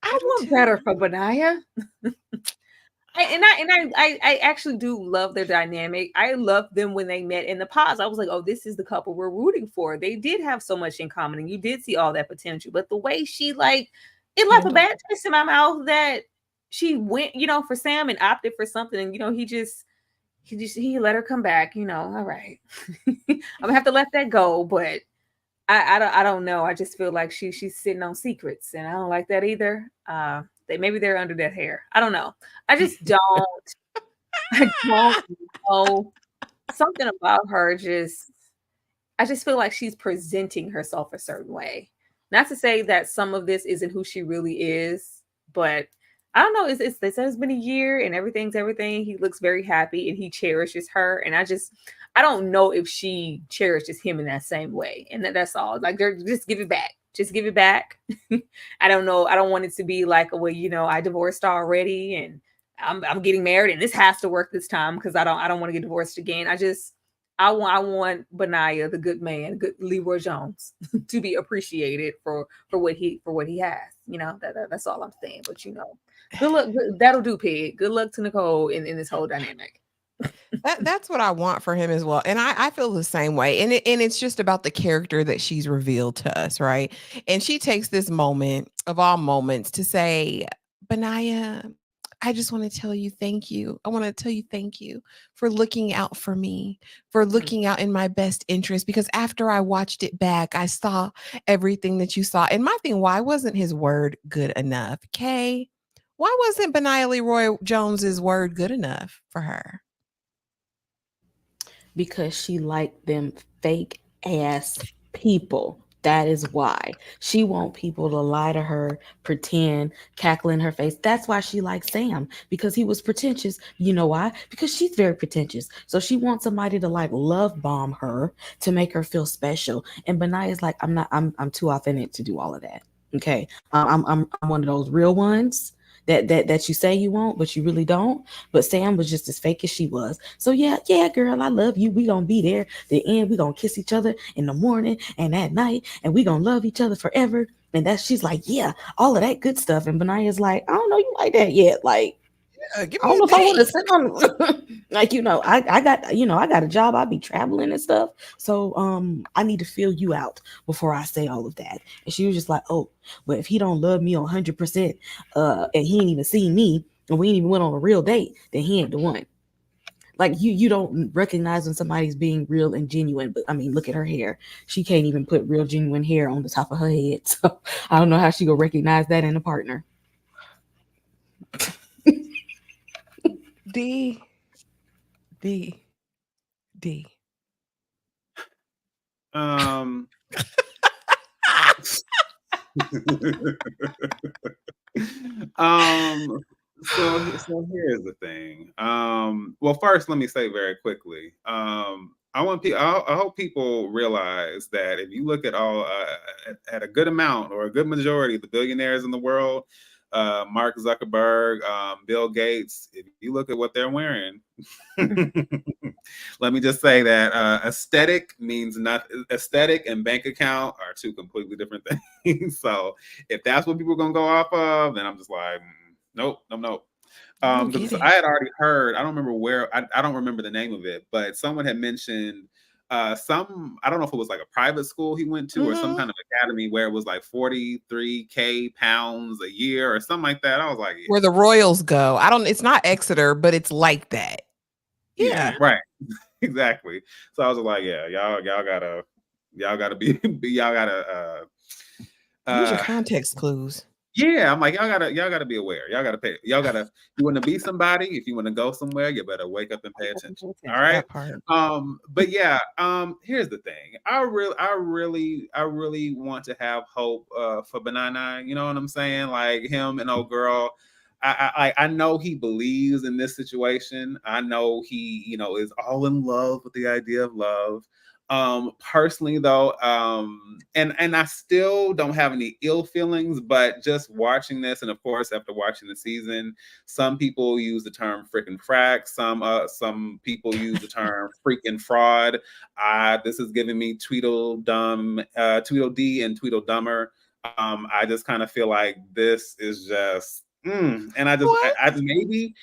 I want better for Benaya. I actually do love their dynamic. I loved them when they met in the pause. I was like, oh, this is the couple we're rooting for. They did have so much in common, and you did see all that potential. But the way she it left a bad taste in my mouth that she went, for Sam and opted for something, and he let her come back. All right, I'm gonna have to let that go, but. I don't know. I just feel like she's sitting on secrets, and I don't like that either. Maybe they're under that hair. I don't know. I just don't. I don't know. Something about her I just feel like she's presenting herself a certain way. Not to say that some of this isn't who she really is, but I don't know. It's been a year and everything's everything. He looks very happy and he cherishes her. And I don't know if she cherishes him in that same way. And that's all. Like, just give it back. Just give it back. I don't know. I don't want it to be like, well, I divorced already and I'm getting married and this has to work this time because I don't want to get divorced again. I want Benaiah, the good man, good Leroy Jones, to be appreciated for what he has. That's all I'm saying. But good luck. That'll do, Pig. Good luck to Nicole in this whole dynamic. That's what I want for him as well. And I feel the same way. And it's just about the character that she's revealed to us, right? And she takes this moment of all moments to say, Benaiah, I just want to tell you thank you. I want to tell you thank you for looking out for me, for looking out in my best interest. Because after I watched it back, I saw everything that you saw. And my thing, why wasn't his word good enough? Kay, why wasn't Benaiah Leroy Jones's word good enough for her? Because she liked them fake ass people. That is why she want people to lie to her, pretend, cackle in her face. That's why she likes Sam, because he was pretentious. You know why? Because she's very pretentious. So she wants somebody to love bomb her to make her feel special. And Benaiah's like, I'm too authentic to do all of that. Okay, I'm one of those real ones that you say you won't, but you really don't. But Sam was just as fake as she was. So yeah, girl, I love you. We gonna be there. The end. We gonna kiss each other in the morning and at night, and we gonna love each other forever. And she's like, yeah, all of that good stuff. And Benaiah's like, I don't know you like that yet. Like, Give I me don't know if I want to a sit on I got I got a job. I be traveling and stuff. So I need to feel you out before I say all of that. And she was just like, oh, well, if he don't love me 100%, and he ain't even seen me, and we ain't even went on a real date, then he ain't the one. Like you don't recognize when somebody's being real and genuine. But I mean, look at her hair. She can't even put real genuine hair on the top of her head. So I don't know how she gonna recognize that in a partner. D. So here's the thing. Well, first, let me say very quickly. I hope people realize that if you look at at a good amount or a good majority of the billionaires in the world, Mark Zuckerberg, Bill Gates, if you look at what they're wearing, let me just say that aesthetic means nothing. Aesthetic and bank account are two completely different things. So if that's what people are gonna go off of, then I'm just like, nope. Because I had already heard, I don't remember where, I don't remember the name of it, but someone had mentioned I don't know if it was like a private school he went to or some kind of academy where it was like 43K pounds a year or something like that. I was like, yeah. Where the Royals go. It's not Exeter, but it's like that. Yeah. Right. Exactly. So I was like, yeah, y'all gotta Use your context clues. Yeah, I'm like, y'all gotta be aware. You want to be somebody. If you want to go somewhere, you better wake up and pay attention. All right. That part. But yeah, here's the thing. I really want to have hope for Banana. You know what I'm saying? Like him and old girl. I know he believes in this situation. I know he, is all in love with the idea of love. Personally though, and I still don't have any ill feelings, but just watching this, and of course after watching the season, some people use the term freaking frack, some people use the term freaking fraud. This is giving me Tweedledee and Tweedledummer. I just kind of feel like this is just And What? maybe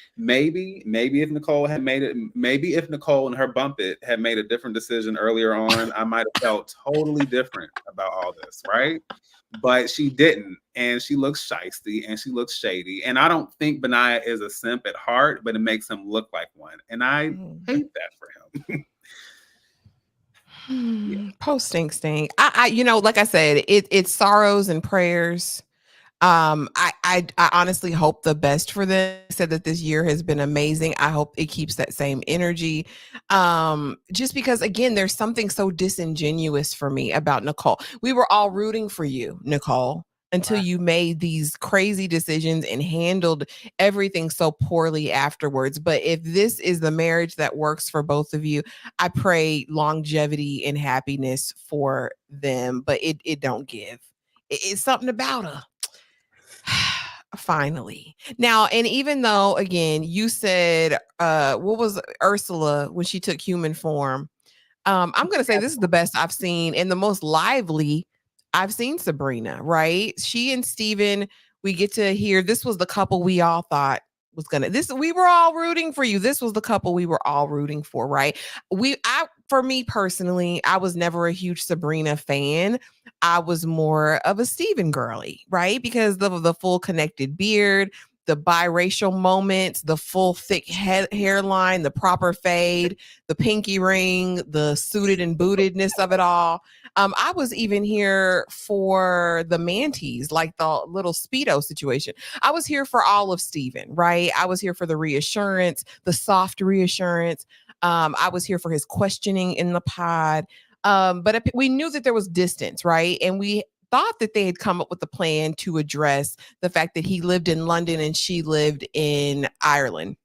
if Nicole had made it, maybe if Nicole and her bump it had made a different decision earlier on, I might have felt totally different about all this, right? But she didn't, and she looks shisty and she looks shady. And I don't think Benaiah is a simp at heart, but it makes him look like one, and I hate that for him. Post stink. I like I said, it's sorrows and prayers. I honestly hope the best for them. I said that this year has been amazing. I hope it keeps that same energy. Just because again, there's something so disingenuous for me about Nicole. We were all rooting for you, Nicole, until you made these crazy decisions and handled everything so poorly afterwards. But if this is the marriage that works for both of you, I pray longevity and happiness for them. But it don't give. It's something about her. Finally. Now, and even though again, you said what was Ursula when she took human form? I'm gonna say this is the best I've seen and the most lively I've seen Sabrina, right? She and Steven, we get to hear this was the couple we all thought was gonna this we were all rooting for you. This was the couple we were all rooting for, right? For me personally, I was never a huge Sabrina fan. I was more of a Steven girly, right? Because the full connected beard, the biracial moments, the full thick hairline, the proper fade, the pinky ring, the suited and bootedness of it all. I was even here for the manties, like the little Speedo situation. I was here for all of Steven, right? I was here for the reassurance, the soft reassurance. I was here for his questioning in the pod. But we knew that there was distance, right? And we thought that they had come up with a plan to address the fact that he lived in London and she lived in Ireland.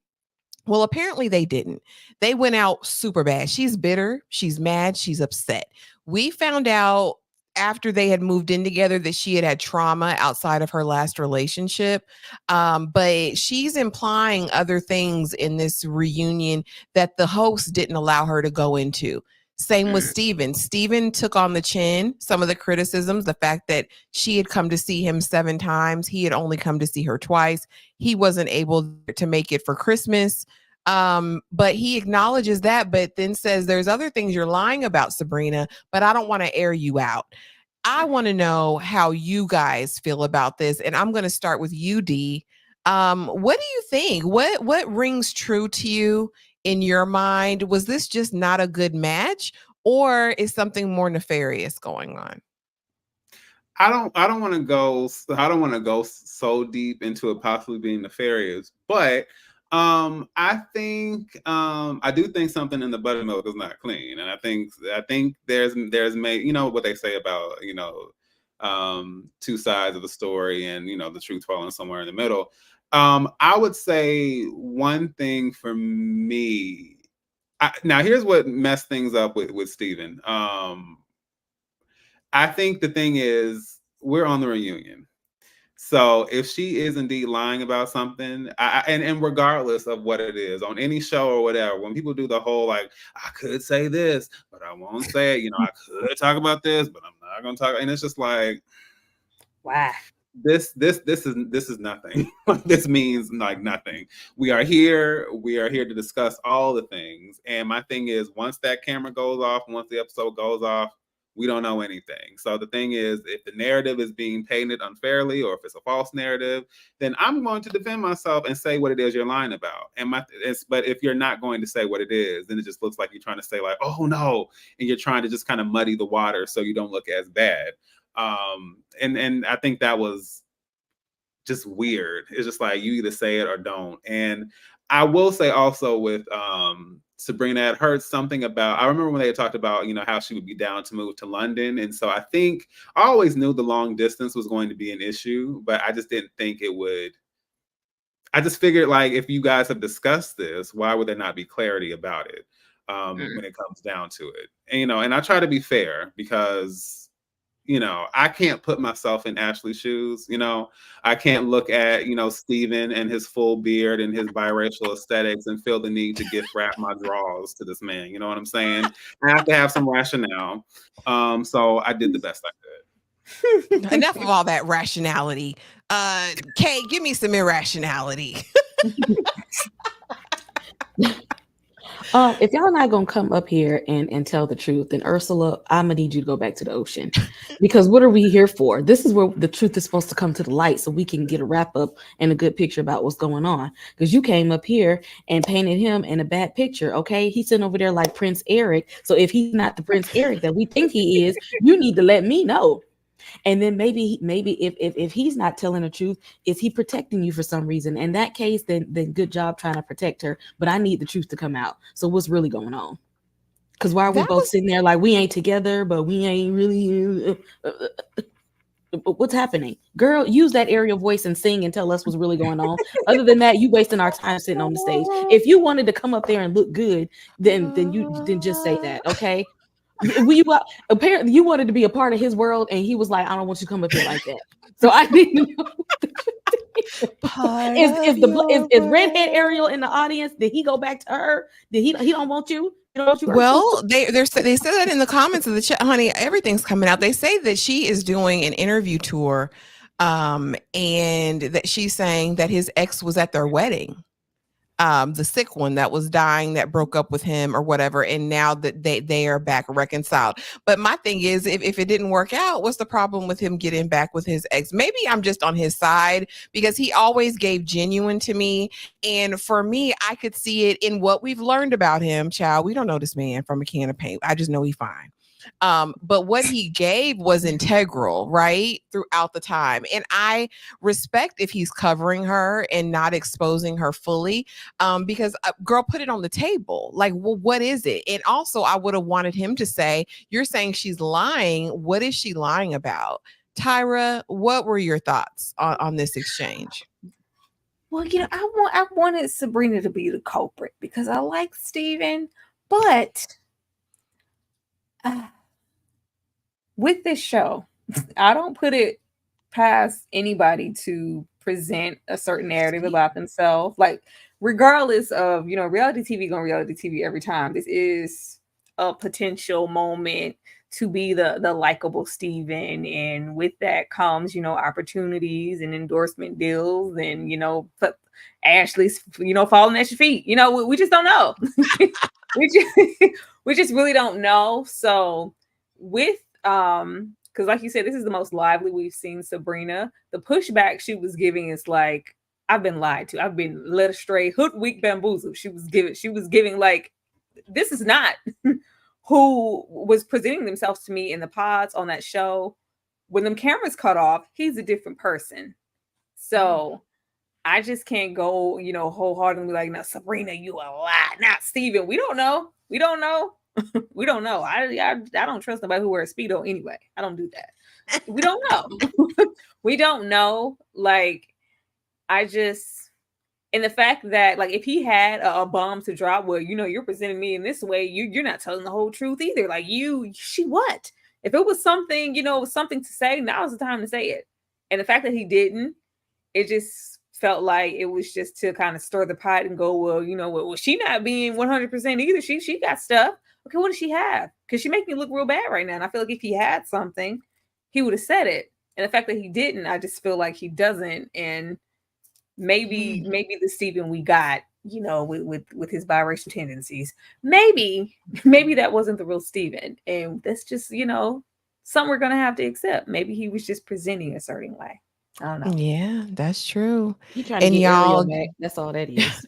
Well, apparently they didn't. They went out super bad. She's bitter. She's mad. She's upset. We found out after they had moved in together that she had trauma outside of her last relationship. But she's implying other things in this reunion that the host didn't allow her to go into. Same with Steven. Steven took on the chin some of the criticisms, the fact that she had come to see him 7 times. He had only come to see her twice. He wasn't able to make it for Christmas. But he acknowledges that, but then says there's other things you're lying about, Sabrina, but I don't want to air you out. I want to know how you guys feel about this. And I'm going to start with you, D. What do you think? What rings true to you in your mind? Was this just not a good match, or is something more nefarious going on? I don't want to go so deep into it possibly being nefarious, but I think I do think something in the buttermilk is not clean, and I think there's made, you know what they say about, two sides of the story, and the truth falling somewhere in the middle. I would say one thing for me. Now here's what messed things up with Steven. I think the thing is, we're on the reunion. So if she is indeed lying about something, and regardless of what it is, on any show or whatever, when people do the whole like, I could say this, but I won't say it. I could talk about this, but I'm not going to talk. And it's just like, wow. This is nothing. This means like nothing. We are here to discuss all the things. And my thing is, once that camera goes off, once the episode goes off, we don't know anything. So the thing is, if the narrative is being painted unfairly, or if it's a false narrative, then I'm going to defend myself and say what it is you're lying about. But if you're not going to say what it is, then it just looks like you're trying to say like, oh no, and you're trying to just kind of muddy the water so you don't look as bad. And I think that was just weird. It's just like, you either say it or don't. And I will say also with Sabrina, I heard something about, I remember when they had talked about, how she would be down to move to London. And so I always knew the long distance was going to be an issue, but I just didn't think it would. I just figured, like, if you guys have discussed this, why would there not be clarity about it when it comes down to it? And I try to be fair because I can't put myself in Ashley's shoes. I can't look at, Steven and his full beard and his biracial aesthetics and feel the need to gift wrap my drawers to this man. You know what I'm saying? I have to have some rationale. So I did the best I could. Enough of all that rationality. Kay, give me some irrationality. If y'all not gonna come up here and tell the truth, then Ursula, I'm gonna need you to go back to the ocean, because what are we here for? This is where the truth is supposed to come to the light, so we can get a wrap up and a good picture about what's going on. Because you came up here and painted him in a bad picture. Okay, he's sitting over there like Prince Eric. So if he's not the Prince Eric that we think he is, you need to let me know. And then maybe if he's not telling the truth, is he protecting you for some reason? In that case, then good job trying to protect her. But I need the truth to come out. So what's really going on? Because why are we both sitting there like we ain't together, but we ain't really what's happening? Girl, use that Ariel voice and sing and tell us what's really going on. Other than that, you wasting our time sitting on the stage. If you wanted to come up there and look good, then just say that, okay? Apparently you wanted to be a part of his world, and he was like, I don't want you to come up here like that. So I didn't know. Is redhead Ariel in the audience? Did he go back to her? Did he don't want you? Well, they said that in the comments of the chat, honey. Everything's coming out. They say that she is doing an interview tour, and that she's saying that his ex was at their wedding. The sick one that was dying, that broke up with him or whatever, and now that they are back reconciled. But my thing is, if it didn't work out, what's the problem with him getting back with his ex? Maybe I'm just on his side, because he always gave genuine to me, and for me, I could see it in what we've learned about him. Child, we don't know this man from a can of paint. I just know he's fine. But what he gave was integral, right, throughout the time. And I respect if he's covering her and not exposing her fully, because girl, put it on the table. Like, well, what is it? And also, I would have wanted him to say, you're saying she's lying. What is she lying about? Tyra, what were your thoughts on this exchange? Well, I wanted Sabrina to be the culprit because I like Steven, but with this show, I don't put it past anybody to present a certain narrative about themselves. Like, regardless of, reality TV going reality TV every time. This is a potential moment to be the likable Steven. And with that comes, opportunities and endorsement deals and, Ashley's, falling at your feet. We just don't know. we just really don't know. So with because like you said, this is the most lively we've seen Sabrina. The pushback she was giving is like, I've been lied to, I've been led astray, hoodwinked, bamboozled. She was giving like, this is not who was presenting themselves to me in the pods on that show. When them cameras cut off, he's a different person. So I just can't go, wholeheartedly like, no, Sabrina, you a lie. Not Steven. We don't know. We don't know. I don't trust nobody who wears Speedo anyway. I don't do that. We don't know. We don't know. Like, I just, and the fact that, like, if he had a bomb to drop where, you're presenting me in this way, you're not telling the whole truth either. Like, what? If it was something, something to say, now's the time to say it. And the fact that he didn't, it just felt like it was just to kind of stir the pot and go, well, well, she not being 100% either. She got stuff. Okay, what does she have? Because she making me look real bad right now. And I feel like if he had something, he would have said it. And the fact that he didn't, I just feel like he doesn't. And maybe the Steven we got, with his biracial tendencies, maybe that wasn't the real Steven. And that's just, something we're gonna have to accept. Maybe he was just presenting a certain way. I don't know. Yeah, that's true. You trying to get Ariel back. That's all that is.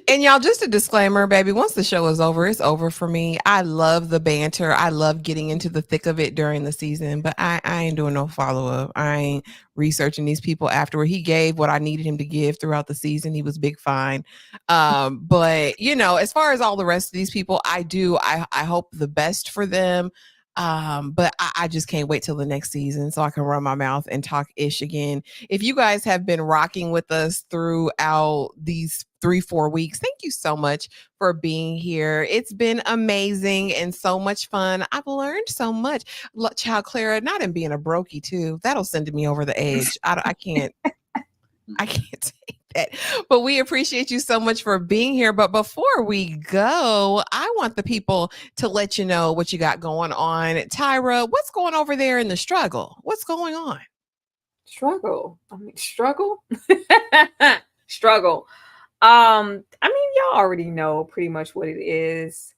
And y'all, just a disclaimer, baby, once the show is over, it's over for me. I love the banter. I love getting into the thick of it during the season, but I ain't doing no follow-up. I ain't researching these people afterward. He gave what I needed him to give throughout the season. He was big fine. But as far as all the rest of these people, I hope the best for them. But I just can't wait till the next season so I can run my mouth and talk ish again. If you guys have been rocking with us throughout these 3-4 weeks, thank you so much for being here. It's been amazing and so much fun. I've learned so much. Child Clara, not in being a brokey too. That'll send me over the edge. I can't take that. But we appreciate you so much for being here. But before we go, I want the people to let you know what you got going on. Tyra, what's going over there in the struggle? What's going on? Struggle. Struggle. Struggle. Y'all already know pretty much what it is.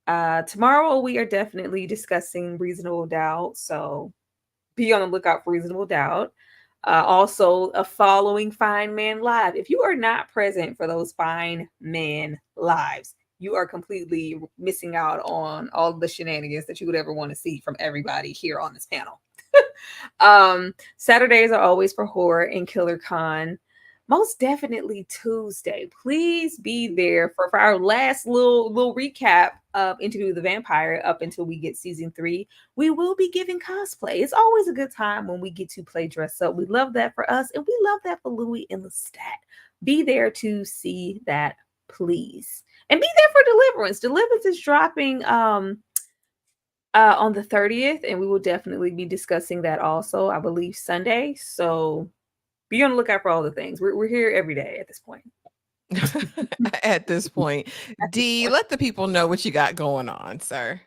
Tomorrow we are definitely discussing Reasonable Doubt, so be on the lookout for Reasonable Doubt. Also, a following Fine Man Live. If you are not present for those Fine Man Lives, you are completely missing out on all the shenanigans that you would ever want to see from everybody here on this panel. Saturdays are always for horror and Killer Con. Most definitely Tuesday. Please be there for our last little recap of Interview with the Vampire up until we get season 3. We will be giving cosplay. It's always a good time when we get to play dress up. We love that for us, and we love that for Louis and Lestat. Be there to see that, please. And be there for Deliverance. Deliverance is dropping on the 30th, and we will definitely be discussing that also, I believe, Sunday. So be on the lookout for all the things. We're here every day at this point. At this point. D, let the people know what you got going on, sir.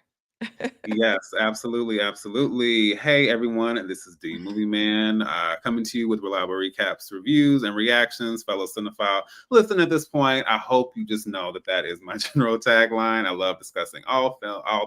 Yes, absolutely, absolutely. Hey everyone, this is D Movie Man coming to you with reliable recaps, reviews, and reactions. Fellow cinephile, listen at this point. I hope you just know that is my general tagline. I love discussing all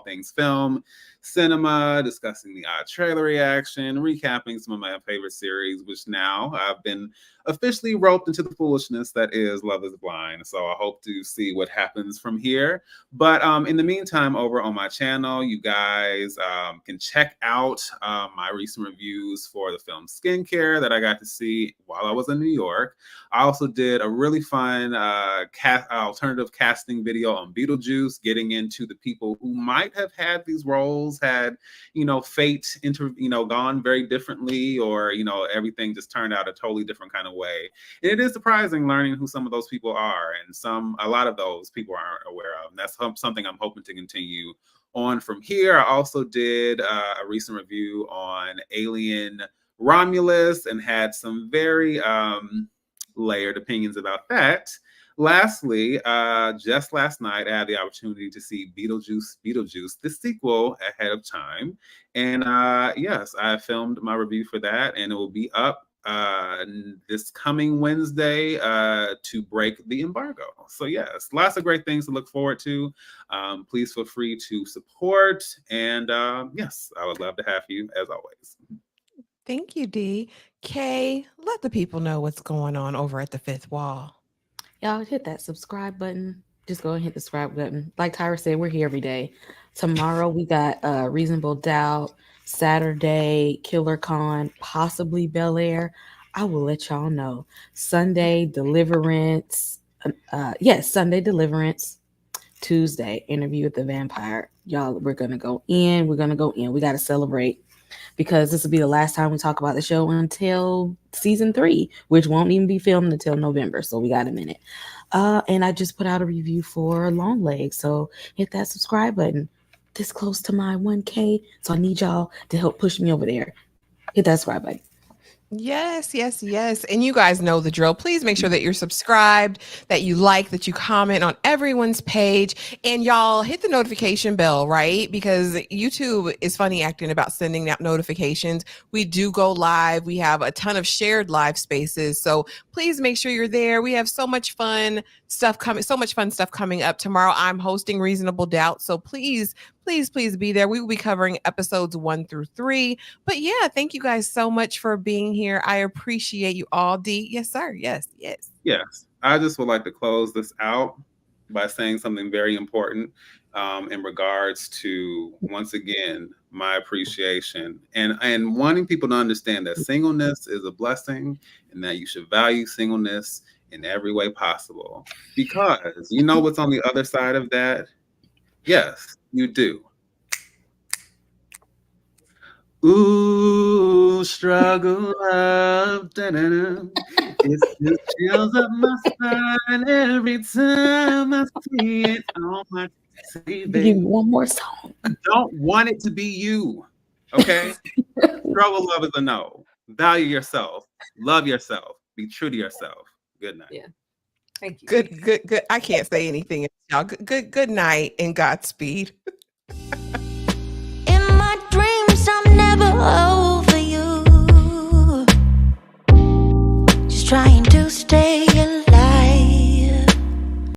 things film, cinema, discussing the odd trailer reaction, recapping some of my favorite series, which now I've been officially roped into the foolishness that is Love is Blind. So I hope to see what happens from here. But in the meantime, over on my channel, you guys can check out my recent reviews for the film Skincare that I got to see while I was in New York. I also did a really fun alternative casting video on Beetlejuice, getting into the people who might have had these roles, had, fate gone very differently, or, everything just turned out a totally different kind of way. And it is surprising learning who some of those people are, and a lot of those people aren't aware of. And that's something I'm hoping to continue on from here. I also did a recent review on Alien Romulus and had some very layered opinions about that. Lastly, just last night, I had the opportunity to see Beetlejuice, the sequel, ahead of time. And yes, I filmed my review for that, and it will be up this coming Wednesday to break the embargo. So yes, lots of great things to look forward to. Please feel free to support. And yes, I would love to have you as always. Thank you, D. Kay, let the people know what's going on over at the Fifth Wall. Y'all hit that subscribe button. Just go and hit the subscribe button. Like Tyra said, we're here every day. Tomorrow we got Reasonable Doubt. Saturday, Killer Con, possibly Bel Air. I will let y'all know. Sunday, Deliverance. Sunday, Deliverance. Tuesday, Interview with the Vampire. Y'all, we're going to go in. We got to celebrate, because this will be the last time we talk about the show until season 3, which won't even be filmed until November. So we got a minute. And I just put out a review for Longlegs. So hit that subscribe button. This close to my 1K. So I need y'all to help push me over there. Hit that subscribe button. Yes, yes, yes. And you guys know the drill. Please make sure that you're subscribed, that you like, that you comment on everyone's page, and y'all hit the notification bell, right? Because YouTube is funny acting about sending out notifications. We do go live. We have a ton of shared live spaces. So please make sure you're there. We have so much fun stuff coming up tomorrow. I'm hosting Reasonable Doubt. So please be there. We will be covering episodes 1 through 3. But yeah, thank you guys so much for being here. I appreciate you all. D, yes, sir. Yes. Yes. I just would like to close this out by saying something very important in regards to, once again, my appreciation and wanting people to understand that singleness is a blessing and that you should value singleness in every way possible. Because you know what's on the other side of that? Yes, you do. Ooh, struggle up, da-da-da. It's just chills up my spine every time I see it on my TV. Give me one more song. Don't want it to be you, okay? Struggle love is a no. Value yourself. Love yourself. Be true to yourself. Good night. Yeah. Thank you. Good. I can't say anything. Y'all, good night and Godspeed.